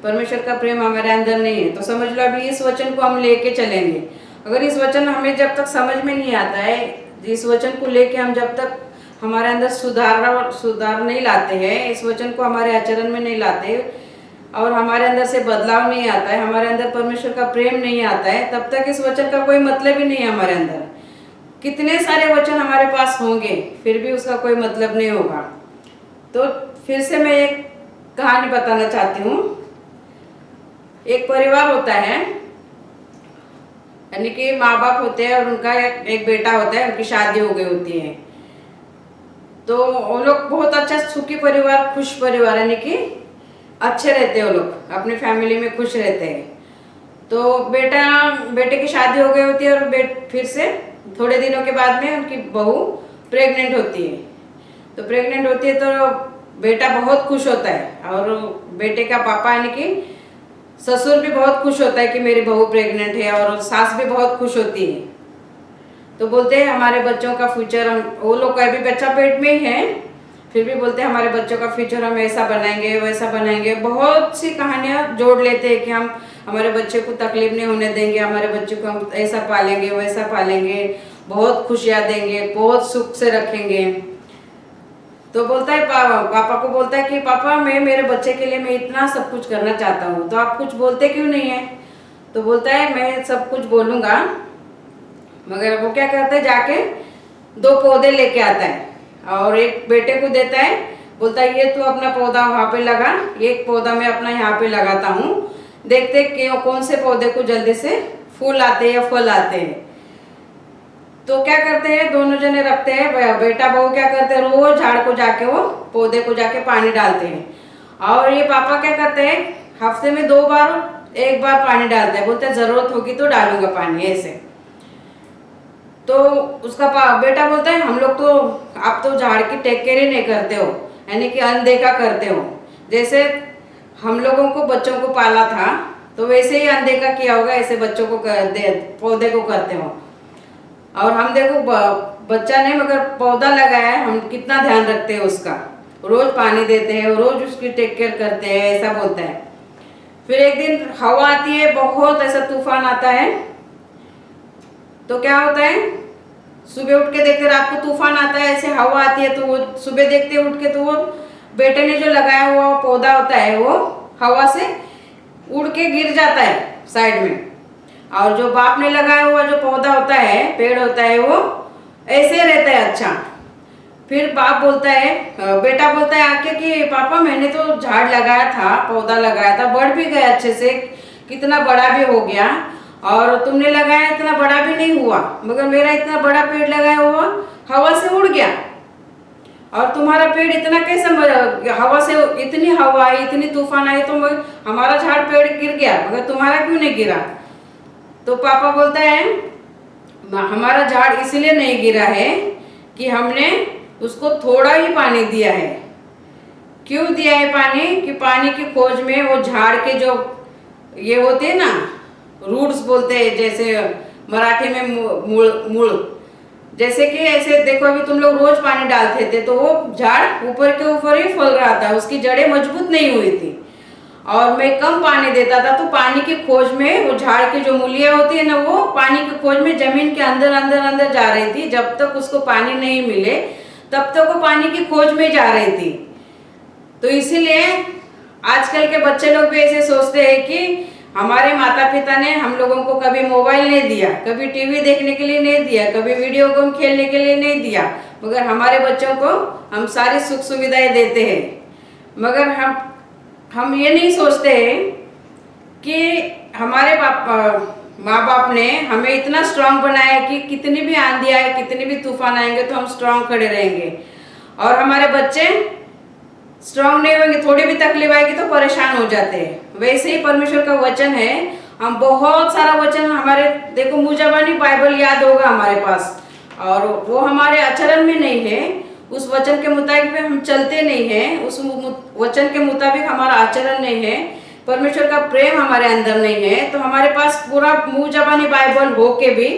A: परमेश्वर का प्रेम हमारे अंदर नहीं है, तो समझ लो अभी इस वचन को हम लेके चलेंगे। अगर इस वचन हमें जब तक समझ में नहीं आता है, इस वचन को लेके हम जब तक हमारे अंदर सुधार नहीं लाते हैं, इस वचन को हमारे आचरण में नहीं लाते और हमारे अंदर से बदलाव नहीं आता है, हमारे अंदर परमेश्वर का प्रेम नहीं आता है, तब तक इस वचन का कोई मतलब ही नहीं है हमारे अंदर। कितने सारे वचन हमारे पास होंगे फिर भी उसका कोई मतलब नहीं होगा। तो फिर से मैं एक कहानी बताना चाहती हूँ। एक परिवार होता है, यानी कि माँ बाप होते हैं और उनका एक बेटा होता है, उनकी शादी हो गई होती है। तो वो लोग बहुत अच्छा सुखी परिवार, खुश परिवार, यानी कि अच्छे रहते हैं वो लोग, अपनी फैमिली में खुश रहते हैं। तो बेटे की शादी हो गई होती है और फिर से थोड़े दिनों के बाद में उनकी बहू प्रेग्नेंट होती है। तो प्रेग्नेंट होती है तो बेटा बहुत खुश होता है और बेटे का पापा यानी कि ससुर भी बहुत खुश होता है कि मेरी बहू प्रेग्नेंट है, और सास भी बहुत खुश होती है। तो बोलते हैं हमारे बच्चों का फ्यूचर, हम वो लोग का भी बच्चा पेट में ही है, फिर भी बोलते हैं हमारे बच्चों का फ्यूचर हम ऐसा बनाएंगे वैसा बनाएंगे। बहुत सी कहानियाँ जोड़ लेते हैं कि हम हमारे बच्चे को तकलीफ नहीं होने देंगे, हमारे बच्चे को हम ऐसा पालेंगे वैसा पालेंगे, बहुत खुशियाँ देंगे, बहुत सुख से रखेंगे। तो बोलता है पापा को बोलता है कि पापा मैं मेरे बच्चे के लिए मैं इतना सब कुछ करना चाहता हूँ, तो आप कुछ बोलते क्यों नहीं है? तो बोलता है मैं सब कुछ बोलूँगा, मगर वो क्या करता है, जाके 2 पौधे लेके आता है और एक बेटे को देता है, बोलता है ये तू अपना पौधा वहाँ पे लगा, एक पौधा मैं अपना यहाँ पे लगाता हूँ, देखते कि कौन से पौधे को जल्दी से फूल आते हैं या फल आते हैं। तो क्या करते हैं, दोनों जने रखते हैं, बेटा बहू क्या करते हैं, रोज झाड़ को जाके वो पौधे को जाके पानी डालते हैं। और ये पापा क्या करते हैं, हफ्ते में 2 बार 1 बार पानी डालते हैं, बोलते हैं जरूरत होगी तो डालूंगा पानी ऐसे। तो उसका बेटा बोलता है हम लोग तो, आप तो झाड़ की टेक केयर ही नहीं करते हो, यानी कि अनदेखा करते हो। जैसे हम लोगों को बच्चों को पाला था तो वैसे ही अनदेखा किया होगा, ऐसे बच्चों को पौधे को करते हो। और हम देखो बच्चा नहीं मगर पौधा लगाया है, हम कितना ध्यान रखते हैं उसका, रोज पानी देते हैं, रोज उसकी टेक केयर करते हैं, ऐसा बोलता है। फिर एक दिन हवा आती है, बहुत ऐसा तूफान आता है। तो क्या होता है, सुबह उठ के देखते, रात को तूफान आता है, ऐसे हवा आती है, तो वो सुबह देखते उठ के तो वो बेटे ने जो लगाया हुआ पौधा होता है वो हवा से उड़ के गिर जाता है साइड में, और जो बाप ने लगाया हुआ जो पौधा होता है, पेड़ होता है, वो ऐसे रहता है अच्छा। फिर बाप बोलता है, बेटा बोलता है आके कि पापा मैंने तो झाड़ लगाया था, पौधा लगाया था, बढ़ भी गया अच्छे से, कितना बड़ा भी हो गया, और तुमने लगाया इतना बड़ा भी नहीं हुआ, मगर मेरा इतना बड़ा पेड़ लगाया हुआ हवा से उड़ गया, और तुम्हारा पेड़ इतना कैसे, हवा से इतनी हवा आई, इतनी तूफान आई, तो हमारा झाड़ पेड़ गिर गया, मगर तुम्हारा क्यों नहीं गिरा? तो पापा बोलता है हमारा झाड़ इसलिए नहीं गिरा है कि हमने उसको थोड़ा ही पानी दिया है। क्यों दिया है पानी? कि पानी की खोज में वो झाड़ के जो ये होते हैं ना, रूट्स बोलते हैं, जैसे मराठी में मूल, जैसे कि ऐसे देखो अभी तुम लोग रोज पानी डालते थे तो वो झाड़ ऊपर के ऊपर ही फल रहा था, उसकी जड़ें मजबूत नहीं हुई थी। और मैं कम पानी देता था तो पानी की खोज में वो झाड़ की जो मूलियाँ होती है ना, वो पानी की खोज में जमीन के अंदर अंदर अंदर जा रही थी। जब तक उसको पानी नहीं मिले तब तक वो पानी की खोज में जा रही थी। तो इसीलिए आजकल के बच्चे लोग भी ऐसे सोचते हैं कि हमारे माता पिता ने हम लोगों को कभी मोबाइल नहीं दिया, कभी टीवी देखने के लिए नहीं दिया, कभी वीडियो गेम खेलने के लिए नहीं दिया, मगर हमारे बच्चों को हम सारी सुख सुविधाएं देते हैं। मगर हम ये नहीं सोचते हैं कि हमारे माँ बाप ने हमें इतना स्ट्रांग बनाया है कि कितनी भी आंधी आए, कितने भी तूफान आएंगे तो हम स्ट्रांग खड़े रहेंगे। और हमारे बच्चे स्ट्रांग नहीं होंगे, थोड़ी भी तकलीफ आएगी तो परेशान हो जाते हैं। वैसे ही परमेश्वर का वचन है, हम बहुत सारा वचन हमारे, देखो मुँह जबानी बाइबल याद होगा हमारे पास, और वो हमारे आचरण में नहीं है, उस वचन के मुताबिक हम चलते नहीं हैं, उस वचन के मुताबिक हमारा आचरण नहीं है, परमेश्वर का प्रेम हमारे अंदर नहीं है, तो हमारे पास पूरा मुँह जबानी बाइबल हो के भी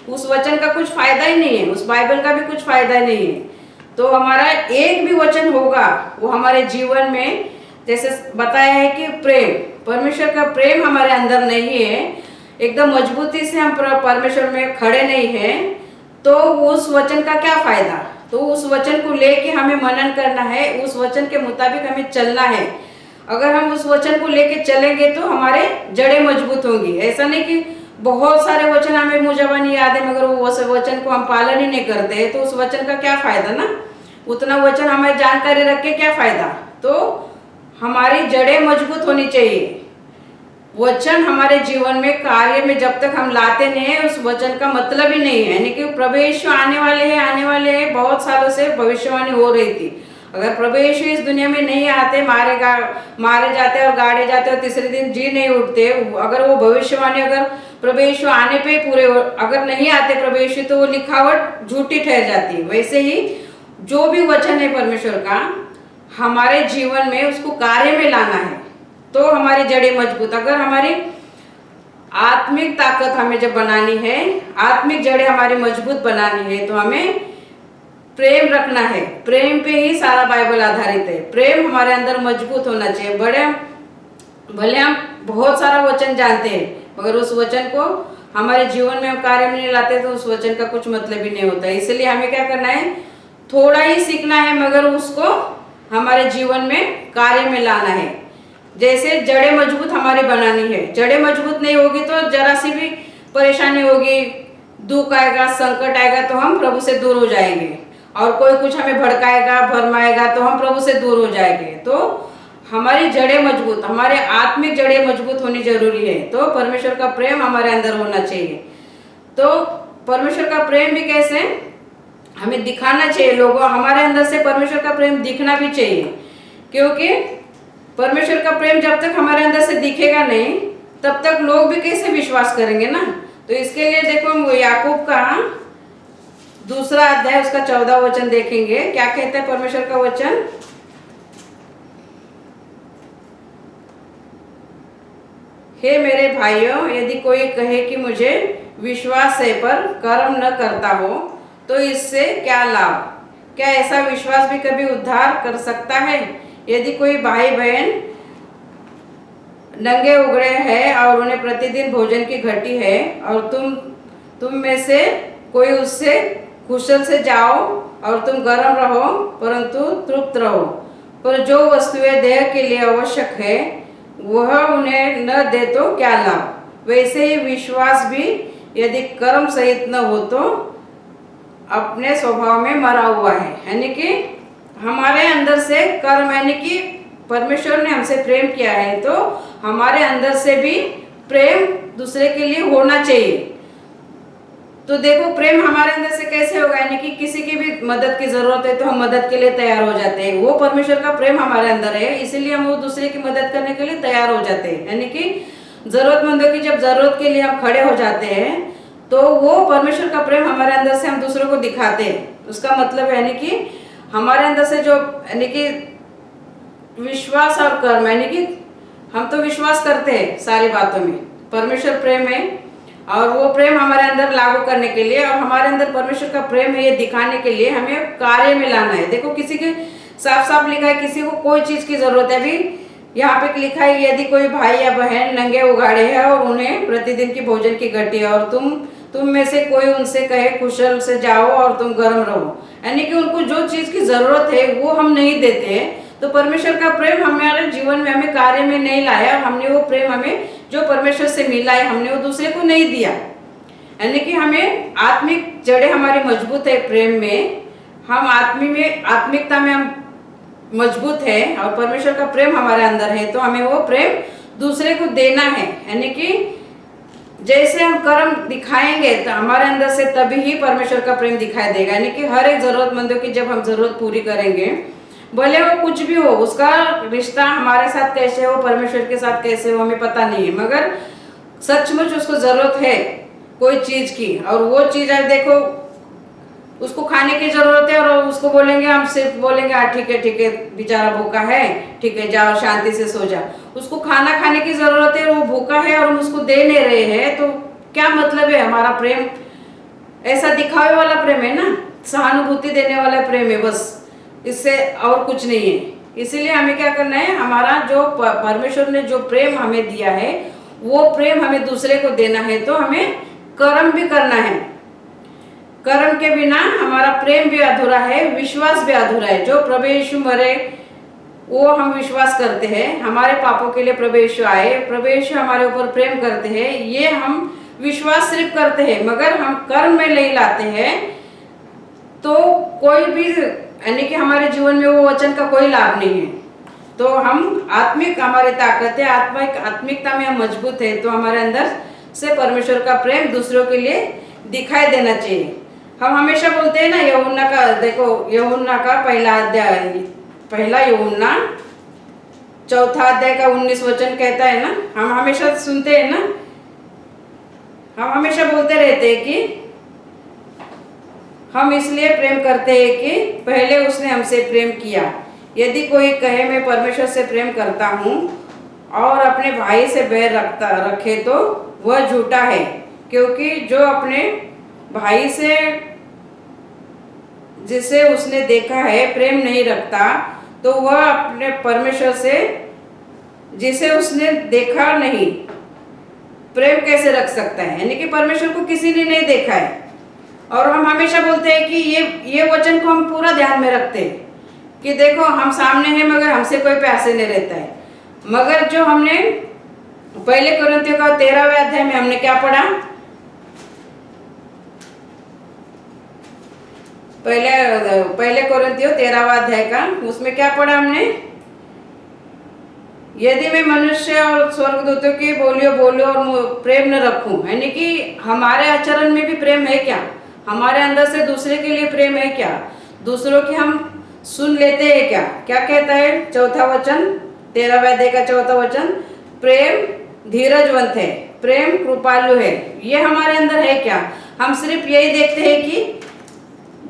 A: उस वचन का कुछ फायदा ही नहीं है, उस बाइबल का भी कुछ फायदा ही नहीं है। तो हमारा एक भी वचन होगा वो हमारे जीवन में, जैसे बताया है कि प्रेम, परमेश्वर का प्रेम हमारे अंदर नहीं है, एकदम मजबूती से हम परमेश्वर में खड़े नहीं हैं, तो उस वचन का क्या फायदा? तो उस वचन को लेके हमें मनन करना है, उस वचन के मुताबिक हमें चलना है। अगर हम उस वचन को लेके चलेंगे तो हमारे जड़ें मजबूत होंगी। ऐसा नहीं कि बहुत सारे वचन हमें मुँह जबानी याद है मगर वो वचन को हम पालन ही नहीं करते, तो उस वचन का क्या फायदा ना? उतना वचन हमें जानकारी रख के क्या फायदा? तो हमारी जड़ें मजबूत होनी चाहिए, वचन हमारे जीवन में कार्य में जब तक हम लाते नहीं है उस वचन का मतलब ही नहीं है। यानी कि प्रभु यीशु आने वाले हैं। बहुत सालों से भविष्यवाणी हो रही थी। अगर प्रभु यीशु इस दुनिया में नहीं आते, मारे जाते और गाड़े जाते और तीसरे दिन जी नहीं उठते, अगर वो भविष्यवाणी अगर प्रभु यीशु आने पे पूरे अगर नहीं आते प्रभु यीशु, तो वो लिखावट झूठी ठहर जाती। वैसे ही जो भी वचन है परमेश्वर का हमारे जीवन में उसको कार्य में लाना है तो हमारी जड़ें मजबूत। अगर हमारी आत्मिक ताकत हमें जब बनानी है, आत्मिक जड़ें हमारी मजबूत बनानी है, तो हमें प्रेम रखना है। प्रेम पे ही सारा बाइबल आधारित है। प्रेम हमारे अंदर मजबूत होना चाहिए। भले हम बहुत सारा वचन जानते हैं मगर उस वचन को हमारे जीवन में हम कार्य में नहीं लाते तो उस वचन का कुछ मतलब ही नहीं होता। इसलिए हमें क्या करना है, थोड़ा ही सीखना है मगर उसको हमारे जीवन में कार्य में लाना है। जैसे जड़ें मजबूत हमारी बनानी है। जड़ें मजबूत नहीं होगी तो जरा सी भी परेशानी होगी, दुख आएगा, संकट आएगा तो हम प्रभु से दूर हो जाएंगे। और कोई कुछ हमें भड़काएगा, भरमाएगा तो हम प्रभु से दूर हो जाएंगे। तो हमारी जड़ें मजबूत, हमारे आत्मिक जड़ें मजबूत होनी जरूरी है। तो परमेश्वर का प्रेम हमारे अंदर होना चाहिए। तो परमेश्वर का प्रेम भी कैसे हमें दिखाना चाहिए लोगों, हमारे अंदर से परमेश्वर का प्रेम दिखना भी चाहिए। क्योंकि परमेश्वर का प्रेम जब तक हमारे अंदर से दिखेगा नहीं तब तक लोग भी कैसे विश्वास करेंगे ना। तो इसके लिए देखो याकूब का 2 अध्याय उसका 14 वचन देखेंगे। क्या कहता है परमेश्वर का वचन, हे मेरे भाइयों, यदि कोई कहे कि मुझे विश्वास है पर कर्म न करता हो तो इससे क्या लाभ? क्या ऐसा विश्वास भी कभी उद्धार कर सकता है? यदि कोई भाई बहन नंगे उगड़े हैं और उन्हें प्रतिदिन भोजन की घटी है और तुम में से कोई उससे कुशल से जाओ और तुम गर्म रहो परंतु तृप्त रहो, पर जो वस्तुएं देह के लिए आवश्यक है वह उन्हें न दे तो क्या लाभ? वैसे ही विश्वास भी यदि कर्म सहित न हो तो अपने स्वभाव में मरा हुआ है। यानी कि हमारे अंदर से कर्म, यानी कि परमेश्वर ने हमसे प्रेम किया है तो हमारे अंदर से भी प्रेम दूसरे के लिए होना चाहिए। तो देखो प्रेम हमारे अंदर से कैसे होगा, यानी कि किसी की भी मदद की जरूरत है तो हम मदद के लिए तैयार हो जाते हैं। वो परमेश्वर का प्रेम हमारे अंदर है, इसीलिए हम वो दूसरे की मदद करने के लिए तैयार हो जाते हैं। यानी कि जरूरतमंदों की जब जरूरत के लिए हम खड़े हो जाते हैं तो वो परमेश्वर का प्रेम हमारे अंदर से हम दूसरों को दिखाते हैं। उसका मतलब यानी कि हमारे अंदर से जो यानी कि विश्वास और कर्म, यानी कि हम तो विश्वास करते हैं सारी बातों में, परमेश्वर प्रेम है और वो प्रेम हमारे अंदर लागू करने के लिए और हमारे अंदर परमेश्वर का प्रेम है ये दिखाने के लिए हमें कार्य में लाना है। देखो किसी के साफ साफ लिखा है, किसी को कोई चीज की जरूरत है। अभी यहाँ पे लिखा है यदि कोई भाई या बहन नंगे उगाड़े हैं और उन्हें प्रतिदिन की भोजन की घटी है और तुम में से कोई उनसे कहे कुशल से जाओ और तुम गर्म रहो, यानी कि उनको जो चीज की जरूरत है वो हम नहीं देते हैं तो परमेश्वर का प्रेम हमारे जीवन में हमें कार्य में नहीं लाया और हमने वो प्रेम हमें जो परमेश्वर से मिला है हमने वो दूसरे को नहीं दिया। यानी कि हमें आत्मिक जड़ें हमारी मजबूत है प्रेम में, हम आत्मिकता में हम मजबूत है और परमेश्वर का प्रेम हमारे अंदर है तो हमें वो प्रेम दूसरे को देना है। यानी कि जैसे हम कर्म दिखाएंगे तो हमारे अंदर से तभी ही परमेश्वर का प्रेम दिखाई देगा। यानी कि हर एक जरूरतमंदों की जब हम जरूरत पूरी करेंगे, भले वो कुछ भी हो, उसका रिश्ता हमारे साथ कैसे हो, परमेश्वर के साथ कैसे हो हमें पता नहीं है, मगर सचमुच उसको जरूरत है कोई चीज की और वो चीज आज देखो उसको खाने की जरूरत है और उसको बोलेंगे, हम सिर्फ बोलेंगे हाँ ठीक है बेचारा भूखा है, ठीक है जाओ शांति से सो जा। उसको खाना खाने की जरूरत है और वो भूखा है और हम उसको दे नहीं रहे हैं तो क्या मतलब है? हमारा प्रेम ऐसा दिखावे वाला प्रेम है ना, सहानुभूति देने वाला प्रेम है, बस इससे और कुछ नहीं है। इसीलिए हमें क्या करना है, हमारा जो परमेश्वर ने जो प्रेम हमें दिया है वो प्रेम हमें दूसरे को देना है तो हमें कर्म भी करना है। कर्म के बिना हमारा प्रेम भी अधूरा है, विश्वास भी अधूरा है। जो प्रभु यीशु मरे वो हम विश्वास करते हैं, हमारे पापों के लिए प्रभु यीशु आए, प्रभु यीशु हमारे ऊपर प्रेम करते हैं, ये हम विश्वास सिर्फ करते हैं मगर हम कर्म में नहीं लाते हैं तो कोई भी यानी कि हमारे जीवन में वो वचन का कोई लाभ नहीं है। तो हम आत्मिक हमारी ताकत है, आत्मिकता में हम मजबूत है, तो हमारे अंदर से परमेश्वर का प्रेम दूसरों के लिए दिखाई देना चाहिए। हम हमेशा बोलते हैं ना, यूहन्ना का देखो, यूहन्ना का पहला यूहन्ना 4 अध्याय का 19 वचन कहता है ना, हम हमेशा सुनते हैं ना, हम हमेशा बोलते रहते हैं कि हम इसलिए प्रेम करते हैं कि पहले उसने हमसे प्रेम किया। यदि कोई कहे मैं परमेश्वर से प्रेम करता हूँ और अपने भाई से बैर रखे तो वह झूठा है, क्योंकि जो अपने भाई से जिसे उसने देखा है प्रेम नहीं रखता, तो वह अपने परमेश्वर से जिसे उसने देखा नहीं प्रेम कैसे रख सकता है। यानी कि परमेश्वर को किसी ने नहीं देखा है। और हम हमेशा बोलते हैं कि ये वचन को हम पूरा ध्यान में रखते हैं कि देखो हम सामने हैं मगर हमसे कोई प्यासे नहीं रहता है। मगर जो हमने पहले कोरिन्थियों का 13वें अध्याय में हमने क्या पढ़ा, पहले कोरिन्थियों 13वां अध्याय का, उसमें क्या पढ़ा हमने, यदि मैं मनुष्य और स्वर्गदूतों की बोलूं और प्रेम न रखूं, यानी कि हमारे आचरण में भी प्रेम है क्या, हमारे अंदर से दूसरे के लिए प्रेम है क्या, दूसरों की हम सुन लेते हैं क्या। क्या कहता है 4था वचन, 13वें अध्याय का 4था वचन, प्रेम धीरजवंत है, प्रेम कृपालु है, ये हमारे अंदर है क्या। हम सिर्फ यही देखते हैं कि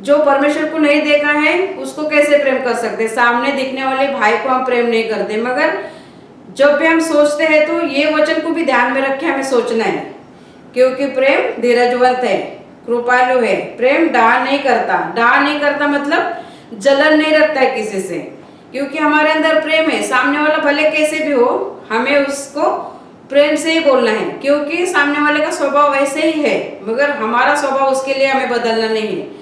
A: जो परमेश्वर को नहीं देखा है उसको कैसे प्रेम कर सकते, सामने दिखने वाले भाई को हम प्रेम नहीं करते। मगर जब भी हम सोचते हैं तो ये वचन को भी ध्यान में रख के हमें सोचना है, क्योंकि प्रेम धीरजवंत है, कृपालु है, प्रेम डाह नहीं करता मतलब जलन नहीं रखता है किसी से, क्योंकि हमारे अंदर प्रेम है। सामने वाला भले कैसे भी हो, हमें उसको प्रेम से ही बोलना है, क्योंकि सामने वाले का स्वभाव वैसे ही है, मगर हमारा स्वभाव उसके लिए हमें बदलना नहीं है।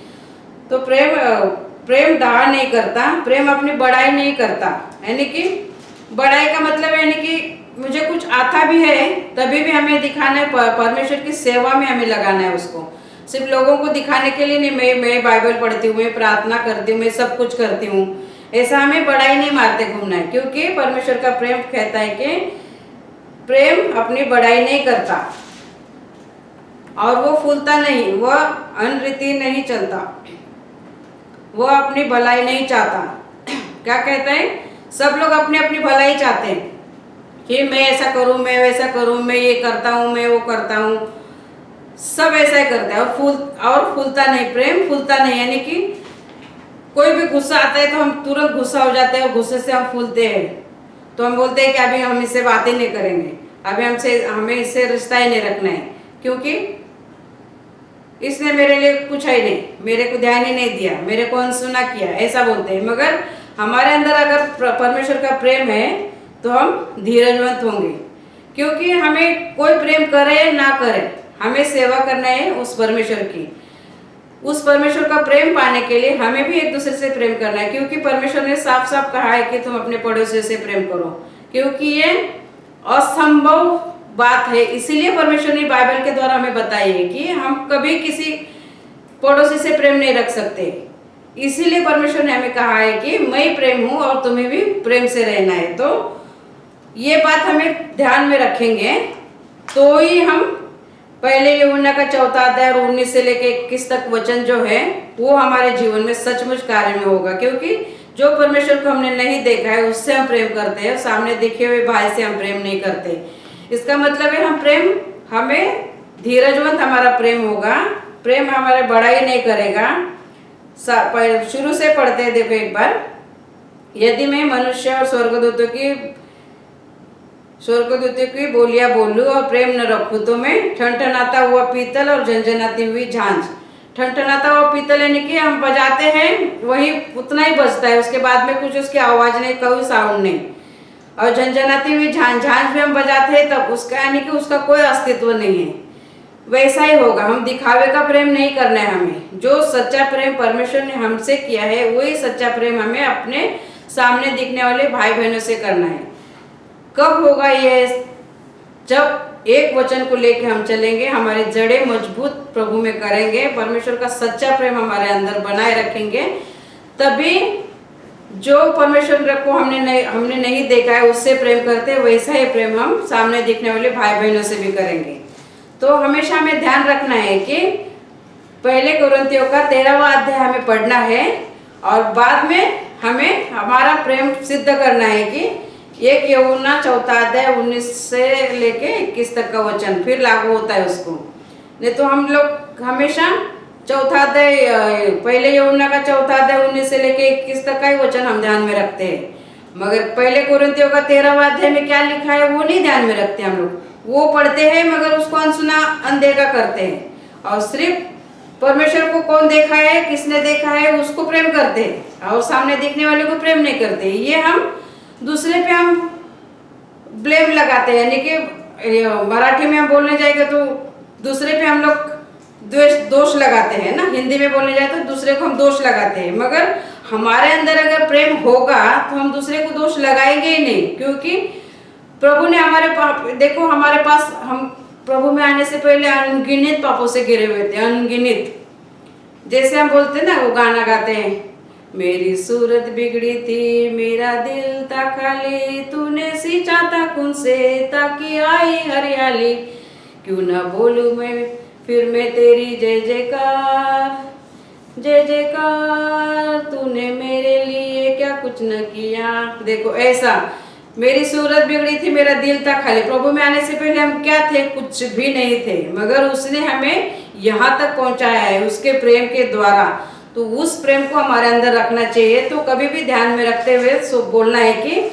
A: तो प्रेम डाह नहीं करता, प्रेम अपनी बड़ाई नहीं करता। यानी कि बड़ाई का मतलब यानी कि मुझे कुछ आता भी है तभी भी हमें दिखाना है, परमेश्वर की सेवा में हमें लगाना है उसको, सिर्फ लोगों को दिखाने के लिए नहीं। मैं बाइबल पढ़ती हूँ, मैं प्रार्थना करती हूँ, मैं सब कुछ करती हूँ, ऐसा हमें बड़ाई नहीं मारते घूमना है, क्योंकि परमेश्वर का प्रेम कहता है कि प्रेम अपनी बड़ाई नहीं करता और वो फूलता नहीं, वह अनरीति नहीं चलता, वो अपनी भलाई नहीं चाहता। क्या कहता है, सब लोग अपनी अपनी भलाई चाहते हैं कि मैं ऐसा करूं, मैं वैसा करूं, मैं ये करता हूं, मैं वो करता हूं, सब ऐसा ही करते हैं और फूलता नहीं, प्रेम फूलता नहीं। यानी कि कोई भी गुस्सा आता है तो हम तुरंत गुस्सा हो जाते हैं और गुस्से से हम फूलते हैं, तो हम बोलते हैं कि अभी हम इससे बातें नहीं करेंगे, अभी हमें इससे रिश्ता ही नहीं रखना है, क्योंकि इसने मेरे लिए कुछ ही नहीं, मेरे को ध्यान ही नहीं दिया, मेरे को अनसुना किया, ऐसा बोलते हैं। मगर हमारे अंदर अगर परमेश्वर का प्रेम है तो हम धीरजवंत होंगे, क्योंकि हमें कोई प्रेम करे ना करे, हमें सेवा करना है उस परमेश्वर की। उस परमेश्वर का प्रेम पाने के लिए हमें भी एक दूसरे से प्रेम करना है, क्योंकि परमेश्वर ने साफ साफ कहा है कि तुम अपने पड़ोसी से प्रेम करो, क्योंकि ये असंभव बात है। इसीलिए परमेश्वर ने बाइबल के द्वारा हमें बताई है कि हम कभी किसी पड़ोसी से प्रेम नहीं रख सकते। इसीलिए परमेश्वर ने हमें कहा है कि मैं प्रेम हूं और तुम्हें भी प्रेम से रहना है। तो ये बात हमें ध्यान में रखेंगे तो ही हम पहले यूहन्ना का 4 अध्याय और 19 से लेके 21 तक वचन जो है वो हमारे जीवन में सचमुच कार्य में होगा, क्योंकि जो परमेश्वर को हमने नहीं देखा है उससे हम प्रेम करते हैं, सामने देखे हुए भाई से हम प्रेम नहीं करते। इसका मतलब है हमें धीरजवंत हमारा प्रेम होगा, प्रेम हमारे बड़ाई नहीं करेगा। शुरू से पढ़ते हैं, देखो एक बार, यदि मैं मनुष्य और स्वर्गदूतों की बोलियां बोलूं और प्रेम न रखूं तो मैं ठनठनाता हुआ पीतल और झंझनाती हुई झांझ। ठनठनाता हुआ पीतल यानी कि हम बजाते हैं वही उतना ही बजता है, उसके बाद में कुछ उसकी आवाज नहीं, कोई साउंड नहीं। और झंझनाती हुई झांझ भी हम बजाते हैं तब उसका यानी कि उसका कोई अस्तित्व नहीं है। वैसा ही होगा, हम दिखावे का प्रेम नहीं करना है हमें। जो सच्चा प्रेम परमेश्वर ने हमसे किया है वही सच्चा प्रेम हमें अपने सामने दिखने वाले भाई बहनों से करना है। कब होगा ये? जब एक वचन को लेकर हम चलेंगे, हमारे जड़ें मजबूत प्रभु में करेंगे, परमेश्वर का सच्चा प्रेम हमारे अंदर बनाए रखेंगे, तभी जो परमेश्वर को हमने नहीं देखा है उससे प्रेम करते हैं, वैसा ही प्रेम हम सामने दिखने वाले भाई बहनों से भी करेंगे। तो हमेशा हमें ध्यान रखना है कि पहले कुरिन्थियों का 13वां अध्याय हमें पढ़ना है और बाद में हमें हमारा प्रेम सिद्ध करना है कि 1 यूहन्ना 4 अध्याय 19 से लेके 21 तक का वचन फिर लागू होता है उसको। नहीं तो हम लोग हमेशा 4 अध्याय पहले यूहन्ना का 4 अध्याय 19 से लेके 21 तक का ही वचन हम ध्यान में रखते हैं, मगर पहले कुरिन्थियों का 13वां अध्याय में क्या लिखा है वो नहीं ध्यान में रखते हम लोग। वो पढ़ते हैं मगर उसको अनसुना अनदेखा करते हैं और सिर्फ परमेश्वर को कौन देखा है, किसने देखा है उसको प्रेम करते हैं और सामने देखने वाले को प्रेम नहीं करते। ये हम दूसरे पे हम ब्लेम लगाते हैं, यानी कि मराठी में हम बोलने जाएंगे तो दूसरे पे हम लोग दोष लगाते हैं ना, हिंदी में बोलने जाए तो दूसरे को हम दोष लगाते हैं। मगर हमारे अंदर अगर प्रेम होगा तो हम दूसरे को दोष लगाएंगे ही नहीं, क्योंकि प्रभु ने देखो हमारे पास, हम प्रभु में आने से पहले अनगिनत पापों से घिरे हुए थे, अनगिनत। जैसे हम बोलते हैं ना, वो गाना गाते हैं, मेरी सूरत बिगड़ी थी मेरा दिल था खाली, तूने सींचा था खून से ताकि आई हरियाली, क्यों ना बोलूं मैं फिर मैं तेरी जय जयकार, जय जयकार, तूने मेरे लिए क्या कुछ न किया। देखो ऐसा, मेरी सूरत बिगड़ी थी मेरा दिल था खाली। प्रभु में आने से पहले हम क्या थे, कुछ भी नहीं थे, मगर उसने हमें यहाँ तक पहुँचाया है उसके प्रेम के द्वारा। तो उस प्रेम को हमारे अंदर रखना चाहिए। तो कभी भी ध्यान में रखते हुए बोलना है कि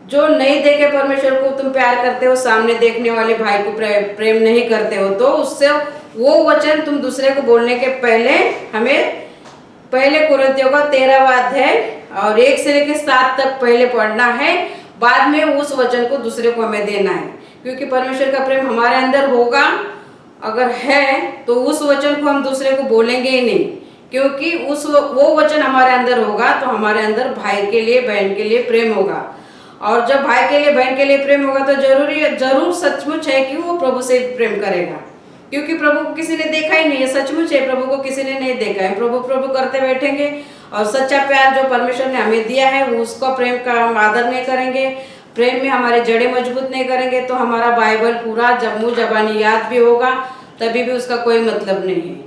A: जो नहीं देखे परमेश्वर को तुम प्यार करते हो, सामने देखने वाले भाई को प्रेम नहीं करते हो, तो उससे वो वचन तुम दूसरे को बोलने के पहले हमें पहले कुरिन्थियों का 13वां अध्याय और 1 से लेकर 7 तक पहले पढ़ना है, बाद में उस वचन को दूसरे को हमें देना है। क्योंकि परमेश्वर का प्रेम हमारे अंदर होगा अगर है तो उस वचन को हम दूसरे को बोलेंगे ही नहीं, क्योंकि वो वचन हमारे अंदर होगा तो हमारे अंदर भाई के लिए बहन के लिए प्रेम होगा। और जब भाई के लिए बहन के लिए प्रेम होगा तो जरूर सचमुच है कि वो प्रभु से प्रेम करेगा, क्योंकि प्रभु को किसी ने देखा ही नहीं है। सचमुच है, प्रभु को किसी ने नहीं देखा है। प्रभु प्रभु करते बैठेंगे और सच्चा प्यार जो परमेश्वर ने हमें दिया है वो उसका प्रेम का हम आदर नहीं करेंगे, प्रेम में हमारे जड़ें मजबूत नहीं करेंगे, तो हमारा बाइबल पूरा मुँह जबानी याद भी होगा तभी भी उसका कोई मतलब नहीं है।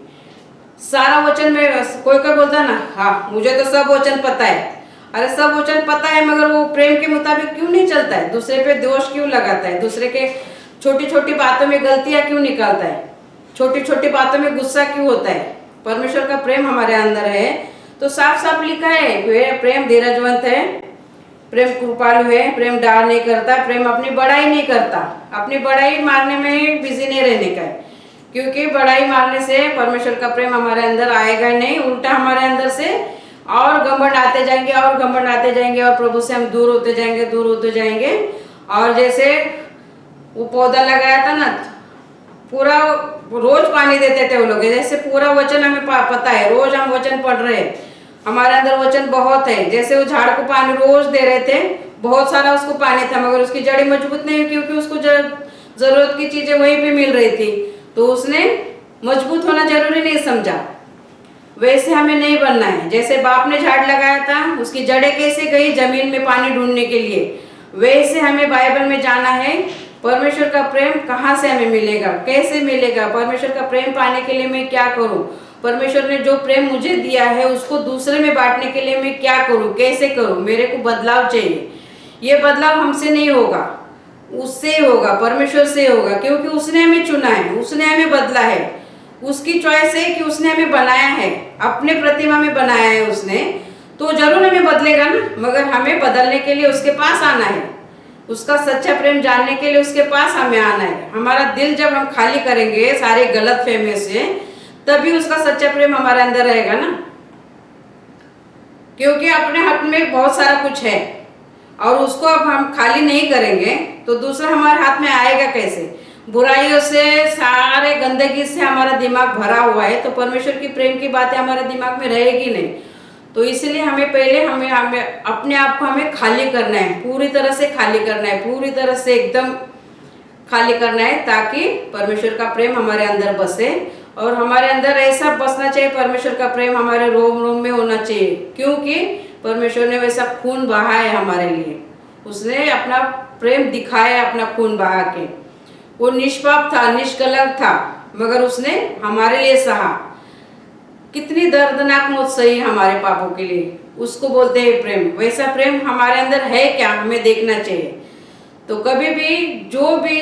A: सारा वचन में कोई बोलता ना, हाँ मुझे तो सब वचन पता है। अरे सब वचन पता है मगर वो प्रेम के मुताबिक क्यों नहीं चलता है, दूसरे पे दोष क्यों लगाता है, दूसरे के छोटी छोटी बातों में गलतियां क्यों निकालता है, छोटी छोटी बातों में गुस्सा क्यों होता है। परमेश्वर का प्रेम हमारे अंदर है तो साफ साफ लिखा है, प्रेम धीरजवंत है, प्रेम कृपालु है, प्रेम डार नहीं करता, प्रेम अपनी बड़ाई नहीं करता। अपनी बड़ाई मारने में बिजी नहीं रहने का है, क्योंकि बड़ाई मारने से परमेश्वर का प्रेम हमारे अंदर आएगा नहीं, उल्टा हमारे अंदर से और घमंड आते जाएंगे और घमंड आते जाएंगे और प्रभु से हम दूर होते जाएंगे, दूर होते जाएंगे। और जैसे वो पौधा लगाया था ना, पूरा रोज पानी देते थे वो लोग, जैसे पूरा वचन हमें पता है, रोज हम वचन पढ़ रहे हैं, हमारे अंदर वचन बहुत है। जैसे वो झाड़ को पानी रोज दे रहे थे, बहुत सारा उसको पानी था, मगर उसकी जड़ें मजबूत नहीं, क्योंकि उसको जरूरत की चीजें वहीं पे मिल रही थी, तो उसने मजबूत होना जरूरी नहीं समझा। वैसे हमें नहीं बनना है। जैसे बाप ने झाड़ लगाया था, उसकी जड़ें कैसे गई जमीन में पानी ढूंढने के लिए, वैसे हमें बाइबल में जाना है। परमेश्वर का प्रेम कहाँ से हमें मिलेगा, कैसे मिलेगा, परमेश्वर का प्रेम पाने के लिए मैं क्या करूं, परमेश्वर ने जो प्रेम मुझे दिया है उसको दूसरे में बांटने के लिए मैं क्या करूं, कैसे करूं। मेरे को बदलाव चाहिए। ये बदलाव हमसे नहीं होगा, उससे होगा, परमेश्वर से होगा, क्योंकि उसने हमें चुना है, उसने हमें बदला है। उसकी चॉइस है कि उसने हमें बनाया है, अपने प्रतिमा में बनाया है उसने, तो जरूर हमें बदलेगा ना। मगर हमें बदलने के लिए उसके पास आना है, उसका सच्चा प्रेम जानने के लिए उसके पास हमें आना है। हमारा दिल जब हम खाली करेंगे सारे गलत फहमी से, तभी उसका सच्चा प्रेम हमारे अंदर रहेगा ना। क्योंकि अपने हाथ में बहुत सारा कुछ है और उसको अब हम खाली नहीं करेंगे तो दूसरा हमारे हाथ में आएगा कैसे। बुराइयों से, सारे गंदगी से हमारा दिमाग भरा हुआ है, तो परमेश्वर की प्रेम की बातें हमारे दिमाग में रहेगी नहीं। तो इसलिए हमें पहले हमें अपने आप को हमें खाली करना है, पूरी तरह से खाली करना है, पूरी तरह से एकदम खाली करना है, ताकि परमेश्वर का प्रेम हमारे अंदर बसे। और हमारे अंदर ऐसा बसना चाहिए, परमेश्वर का प्रेम हमारे रोम रोम में होना चाहिए, क्योंकि परमेश्वर ने वैसा खून बहा है हमारे लिए, उसने अपना प्रेम दिखाया अपना खून बहा के। वो निष्पाप था, निष्कलंक था, मगर उसने हमारे लिए सहा। कितनी दर्दनाक मौत सही हमारे पापों के लिए, उसको बोलते हैं प्रेम। वैसा प्रेम हमारे अंदर है क्या, हमें देखना चाहिए। तो कभी भी जो भी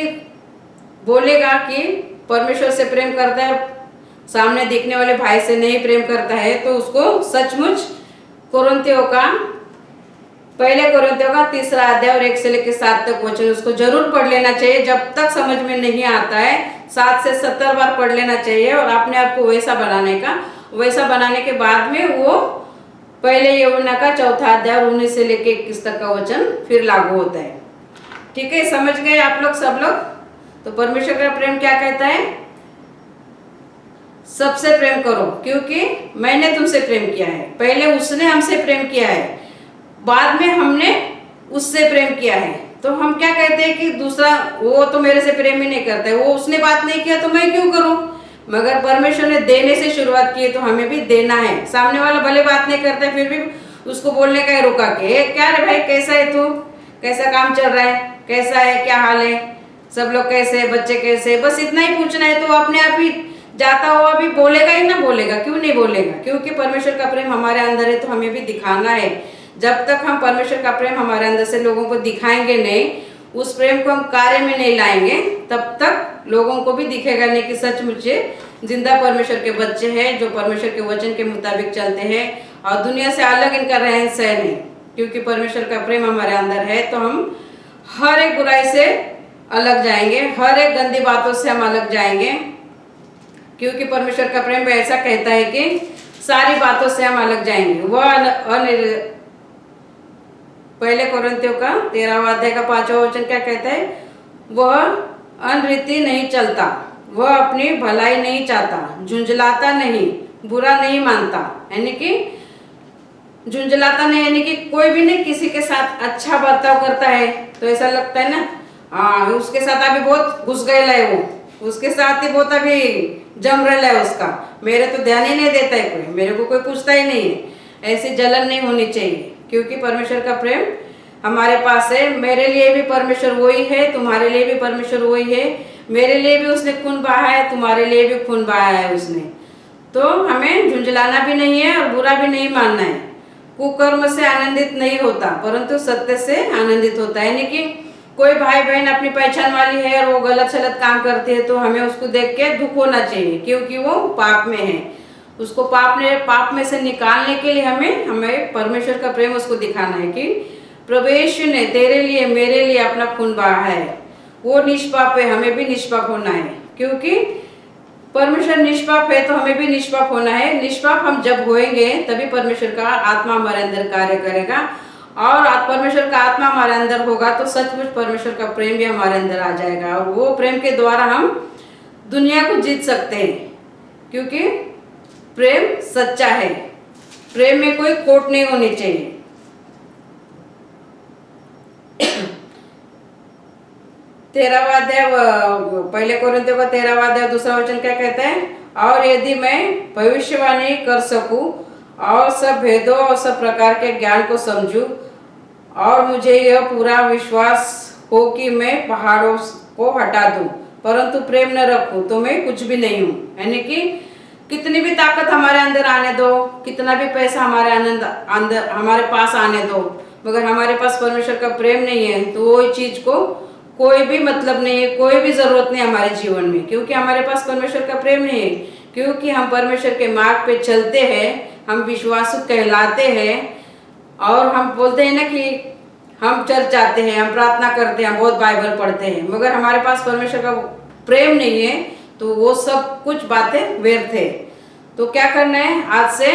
A: बोलेगा कि परमेश्वर से प्रेम करता है, सामने दिखने वाले भाई से नहीं प्रेम करता है, तो उसको सचमुच पहले कोरिन्थियों का 3 अध्याय और 1 से लेकर 7 तक वचन उसको जरूर पढ़ लेना चाहिए। जब तक समझ में नहीं आता है 7 से 70 बार पढ़ लेना चाहिए, और अपने आप को वैसा बनाने के बाद में वो पहले यूहन्ना का 4 अध्याय 19 से लेकर 21 तक का वचन फिर लागू होता है। ठीक है, समझ गए आप लोग सब लोग? तो परमेश्वर का प्रेम क्या कहता है? सबसे प्रेम करो क्योंकि मैंने तुमसे प्रेम किया है। पहले उसने हमसे प्रेम किया है, बाद में हमने उससे प्रेम किया है। तो हम क्या कहते हैं कि दूसरा वो तो मेरे से प्रेम ही नहीं करता है, वो उसने बात नहीं किया तो मैं क्यों करूं? मगर परमेश्वर ने देने से शुरुआत की है, तो हमें भी देना है। सामने वाला भले बात नहीं करता, फिर भी उसको बोलने का है रुका के, क्या रे भाई, कैसा है तू, कैसा काम चल रहा है, कैसा है, क्या हाल है, सब लोग कैसे, बच्चे कैसे, बस इतना ही पूछना है। तो अपने आप ही जाता हुआ भी बोलेगा ही ना, बोलेगा क्यों नहीं बोलेगा? क्योंकि परमेश्वर का प्रेम हमारे अंदर है, तो हमें भी दिखाना है। जब तक हम परमेश्वर का प्रेम हमारे अंदर से लोगों को दिखाएंगे नहीं, उस प्रेम को हम कार्य में नहीं लाएंगे, तब तक लोगों को भी दिखेगा नहीं कि सचमुच जिंदा परमेश्वर के बच्चे हैं, जो परमेश्वर के वचन के मुताबिक चलते हैं और दुनिया से अलग इनका रहन सहन है। क्योंकि परमेश्वर का प्रेम हमारे अंदर है, तो हम हर एक बुराई से अलग जाएंगे, हर एक गंदी बातों से हम अलग जाएंगे। क्योंकि परमेश्वर का प्रेम ऐसा कहता है कि सारी बातों से हम अलग जाएंगे। वह पहले कोरिन्थियों का 13वां अध्याय का 5वां वचन क्या कहता है? वह अनरीति नहीं चलता, वह अपनी भलाई नहीं चाहता, झुंझलाता नहीं, बुरा नहीं मानता। यानी कि झुंझलाता नहीं, यानी कि कोई भी नहीं किसी के साथ अच्छा बर्ताव करता है तो ऐसा लगता है ना, हाँ उसके साथ अभी बहुत घुस गया है, वो उसके साथ ही बहुत अभी जम रहा है उसका, मेरे तो ध्यान ही नहीं देता है कोई, मेरे को कोई पूछता ही नहीं है। ऐसी जलन नहीं होनी चाहिए, क्योंकि परमेश्वर का प्रेम हमारे पास है। मेरे लिए भी परमेश्वर वही है, तुम्हारे लिए भी परमेश्वर वही है। मेरे लिए भी उसने खून बहाया है, तुम्हारे लिए भी खून बहाया है उसने। तो हमें झुंझलाना भी नहीं है और बुरा भी नहीं मानना है। कुकर्म से आनंदित नहीं होता, परंतु सत्य से आनंदित होता है। यानी कि कोई भाई बहन अपनी पहचान वाली है और वो गलत सलत काम करती है, तो हमें उसको देख के दुख होना चाहिए, क्योंकि वो पाप में है। उसको पाप में से निकालने के लिए हमें परमेश्वर का प्रेम उसको दिखाना है कि प्रभु यीशु ने तेरे लिए मेरे लिए अपना खून बहाया है। वो निष्पाप है, हमें भी निष्पाप होना है। क्योंकि परमेश्वर निष्पाप है, तो हमें भी निष्पाप होना है। निष्पाप हम जब होएंगे तभी परमेश्वर का आत्मा हमारे अंदर कार्य करेगा, और परमेश्वर का आत्मा हमारे अंदर होगा तो सचमुच परमेश्वर का प्रेम भी हमारे अंदर आ जाएगा, और वो प्रेम के द्वारा हम दुनिया को जीत सकते हैं। क्योंकि प्रेम सच्चा है, प्रेम में कोई खोट नहीं होनी चाहिए। पहले कोरिन्थियों का 13वां अध्याय 2वां वचन क्या कहता है? और यदि मैं भविष्यवाणी कर सकूं और सब भेदों और सब प्रकार के ज्ञान को समझूं, और मुझे यह पूरा विश्वास हो कि मैं पहाड़ों को हटा दूं, परंतु प्रेम न रखूं तो मैं कुछ भी नहीं हूं। यानी कि कितनी भी ताकत हमारे अंदर आने दो, कितना भी पैसा हमारे पास आने दो, मगर हमारे पास परमेश्वर का प्रेम नहीं है, तो वो चीज को कोई भी मतलब नहीं है, कोई भी जरूरत नहीं हमारे जीवन में। क्योंकि हमारे पास परमेश्वर का प्रेम नहीं है। क्योंकि हम परमेश्वर के मार्ग पे चलते हैं, हम विश्वासु कहलाते हैं, और हम बोलते हैं ना कि हम चर्च जाते हैं, हम प्रार्थना करते हैं, हम बहुत बाइबल पढ़ते हैं, मगर हमारे पास परमेश्वर का प्रेम नहीं है, तो वो सब कुछ बातें व्यर्थ है। तो क्या करना है? आज से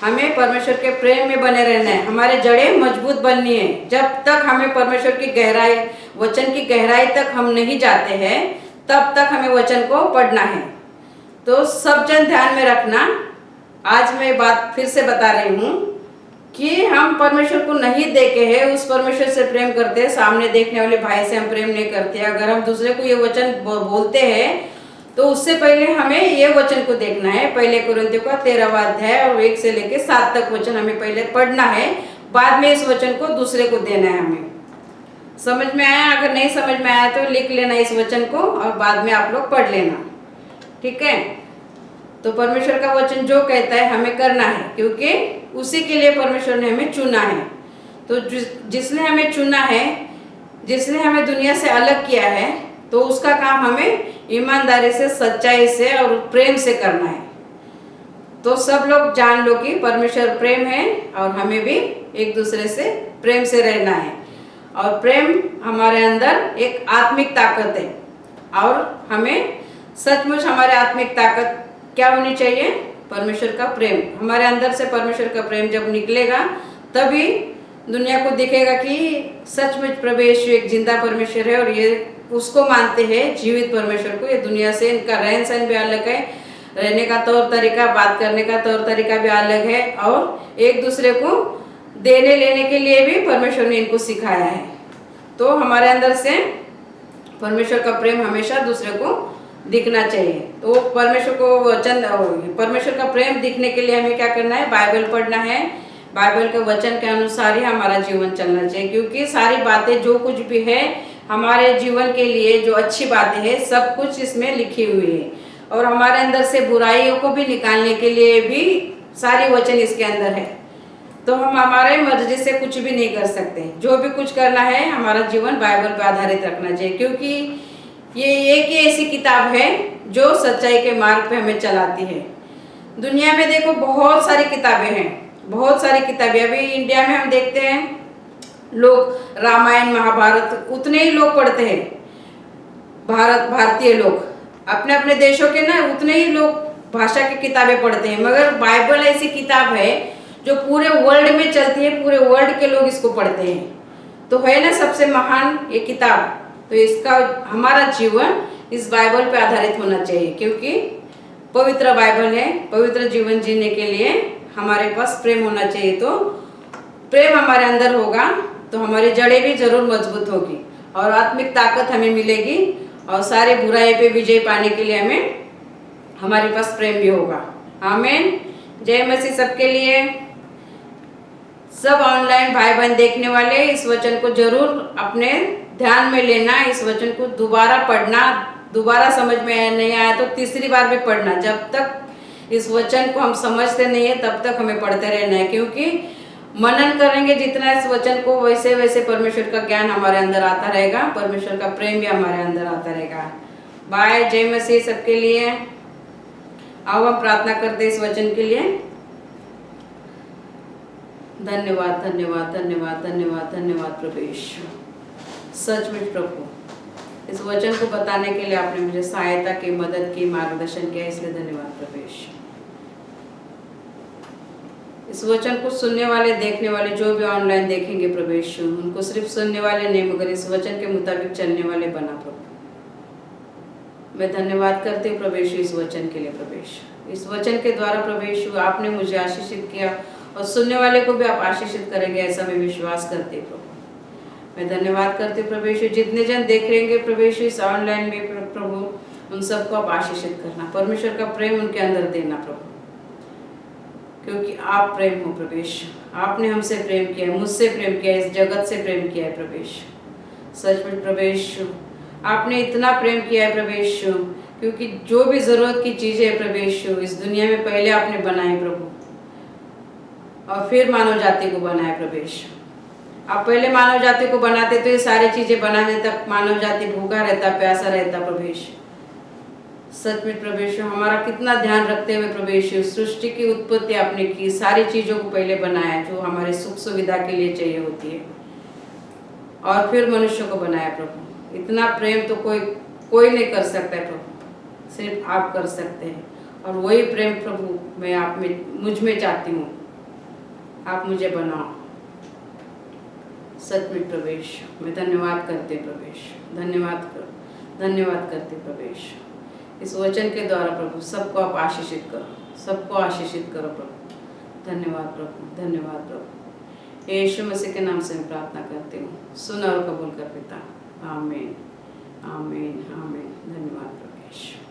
A: हमें परमेश्वर के प्रेम में बने रहना है, हमारे जड़ें मजबूत बननी है। जब तक हमें परमेश्वर की गहराई, वचन की गहराई तक हम नहीं जाते हैं, तब तक हमें वचन को पढ़ना है। तो सब जन ध्यान में रखना, आज मैं बात फिर से बता रही हूँ कि हम परमेश्वर को नहीं देखे हैं, उस परमेश्वर से प्रेम करते हैं, सामने देखने वाले भाई से हम प्रेम नहीं करते। अगर हम दूसरे को ये वचन बोलते हैं तो उससे पहले हमें ये वचन को देखना है। पहले कुरिन्थियों का 13वां अध्याय और 1 से लेके 7 तक वचन हमें पहले पढ़ना है, बाद में इस वचन को दूसरे को देना है हमें। समझ में आया? अगर नहीं समझ में आया तो लिख लेना इस वचन को और बाद में आप लोग पढ़ लेना, ठीक है? तो परमेश्वर का वचन जो कहता है हमें करना है, क्योंकि उसी के लिए परमेश्वर ने हमें चुना है। तो जिसने हमें चुना है, जिसने हमें दुनिया से अलग किया है, तो उसका काम हमें ईमानदारी से, सच्चाई से और प्रेम से करना है। तो सब लोग जान लो कि परमेश्वर प्रेम है और हमें भी एक दूसरे से प्रेम से रहना है। और प्रेम हमारे अंदर एक आत्मिक ताकत है, और हमें सचमुच हमारे आत्मिक ताकत क्या होनी चाहिए? परमेश्वर का प्रेम। हमारे अंदर से परमेश्वर का प्रेम जब निकलेगा तभी दुनिया को दिखेगा कि सचमुच प्रभु यीशु एक जिंदा परमेश्वर है और ये उसको मानते हैं, जीवित परमेश्वर को। ये दुनिया से इनका रहन सहन भी अलग है, रहने का तौर तरीका, बात करने का तौर तरीका भी अलग है, और एक दूसरे को देने लेने के लिए भी परमेश्वर ने इनको सिखाया है। तो हमारे अंदर से परमेश्वर का प्रेम हमेशा दूसरे को दिखना चाहिए। तो परमेश्वर को वचन, परमेश्वर का प्रेम दिखने के लिए हमें क्या करना है? बाइबल पढ़ना है। बाइबल के वचन के अनुसार ही हमारा जीवन चलना चाहिए, क्योंकि सारी बातें जो कुछ भी है हमारे जीवन के लिए, जो अच्छी बातें हैं, सब कुछ इसमें लिखी हुई है। और हमारे अंदर से बुराइयों को भी निकालने के लिए भी सारी वचन इसके अंदर है। तो हम हमारे मर्जी से कुछ भी नहीं कर सकते। जो भी कुछ करना है हमारा जीवन बाइबल पर आधारित रखना चाहिए, क्योंकि ये एक ही ऐसी किताब है जो सच्चाई के मार्ग पे हमें चलाती है। दुनिया में देखो बहुत सारी किताबें हैं, बहुत सारी किताबें। अभी इंडिया में हम देखते हैं लोग रामायण महाभारत उतने ही लोग पढ़ते हैं, भारतीय लोग अपने अपने देशों के ना उतने ही लोग भाषा की किताबें पढ़ते हैं। मगर बाइबल ऐसी किताब है जो पूरे वर्ल्ड में चलती है, पूरे वर्ल्ड के लोग इसको पढ़ते हैं। तो है ना सबसे महान ये किताब। तो इसका हमारा जीवन इस बाइबल पे आधारित होना चाहिए, क्योंकि पवित्र बाइबल है। पवित्र जीवन जीने के लिए हमारे पास प्रेम होना चाहिए। तो प्रेम हमारे अंदर होगा तो हमारी जड़ें भी जरूर मजबूत होगी और आत्मिक ताकत हमें मिलेगी, और सारे बुराई पे विजय पाने के लिए हमें हमारे पास प्रेम भी होगा। आमीन। जय मसीह सबके लिए। सब ऑनलाइन भाई बहन देखने वाले इस वचन को जरूर अपने ध्यान में लेना। इस वचन को दोबारा पढ़ना, दोबारा समझ में नहीं आया तो तीसरी बार भी पढ़ना। जब तक इस वचन को हम समझते नहीं है तब तक हमें पढ़ते रहना है, क्योंकि मनन करेंगे जितना इस वचन को, वैसे वैसे परमेश्वर का ज्ञान हमारे अंदर आता रहेगा, परमेश्वर का प्रेम भी हमारे अंदर आता रहेगा। बाय। जय मसीह सबके लिए। आओ हम प्रार्थना करते इस वचन के लिए। धन्यवाद धन्यवाद धन्यवाद धन्यवाद धन्यवाद प्रभु यीशु। सचमुच प्रभु इस वचन को बताने के लिए आपने मुझे सहायता की, मदद की, मार्गदर्शन किया, इसलिए धन्यवाद प्रभु यीशु। इस वचन को सुनने वाले, देखने वाले, जो भी ऑनलाइन देखेंगे प्रभु यीशु, उनको सिर्फ सुनने वाले नहीं मगर इस वचन के मुताबिक चलने वाले बना प्रभु। मैं धन्यवाद करती हूँ प्रभु यीशु इस वचन के लिए। प्रभु यीशु इस वचन के द्वारा प्रभु यीशु आपने मुझे आशीषित किया और सुनने वाले को भी आप आशीषित करेंगे, ऐसा मैं विश्वास करती हूँ प्रभु। मैं धन्यवाद करती हूँ प्रभु यीशु। जितने जन देख रहेंगे प्रभु यीशु इस ऑनलाइन में प्रभु, उन सबको आप आशीषित करना, परमेश्वर का प्रेम उनके अंदर देना प्रभु, क्योंकि आप प्रेम हो प्रभु यीशु। आपने हमसे प्रेम किया है, मुझसे प्रेम किया है, इस जगत से प्रेम किया है प्रभु यीशु। सचमुच प्रभु यीशु आपने इतना प्रेम किया है प्रभु यीशु, क्योंकि जो भी जरूरत की चीजें है प्रभु यीशु इस दुनिया में पहले आपने बनाई प्रभु, और फिर मानव जाति को बनाया प्रभु यीशु। आप पहले मानव जाति को बनाते तो ये सारी चीजें बनाने तक मानव जाति भूखा रहता, प्यासा रहता प्रभु यीशु। सचमुच प्रभु यीशु हमारा कितना ध्यान रखते हुए प्रभु यीशु सृष्टि की उत्पत्ति आपने की, सारी चीजों को पहले बनाया जो हमारे सुख सुविधा के लिए चाहिए होती है, और फिर मनुष्य को बनाया प्रभु। इतना प्रेम तो कोई नहीं कर सकता है प्रभु, सिर्फ आप कर सकते हैं। और वही प्रेम प्रभु मैं आप में, मुझ में चाहती हूँ, आप मुझे बनाओ। सचमुच प्रभु यीशु मैं धन्यवाद करते प्रभु यीशु, धन्यवाद करते प्रभु यीशु। इस वचन के द्वारा प्रभु सबको आप आशीषित करो, सबको आशीषित करो प्रभु। धन्यवाद प्रभु, धन्यवाद प्रभु। यीशु मसीह के नाम से मैं प्रार्थना करती हूँ, सुन और कबूल कर पिता। आमीन आमीन आमीन। धन्यवाद प्रभु यीशु।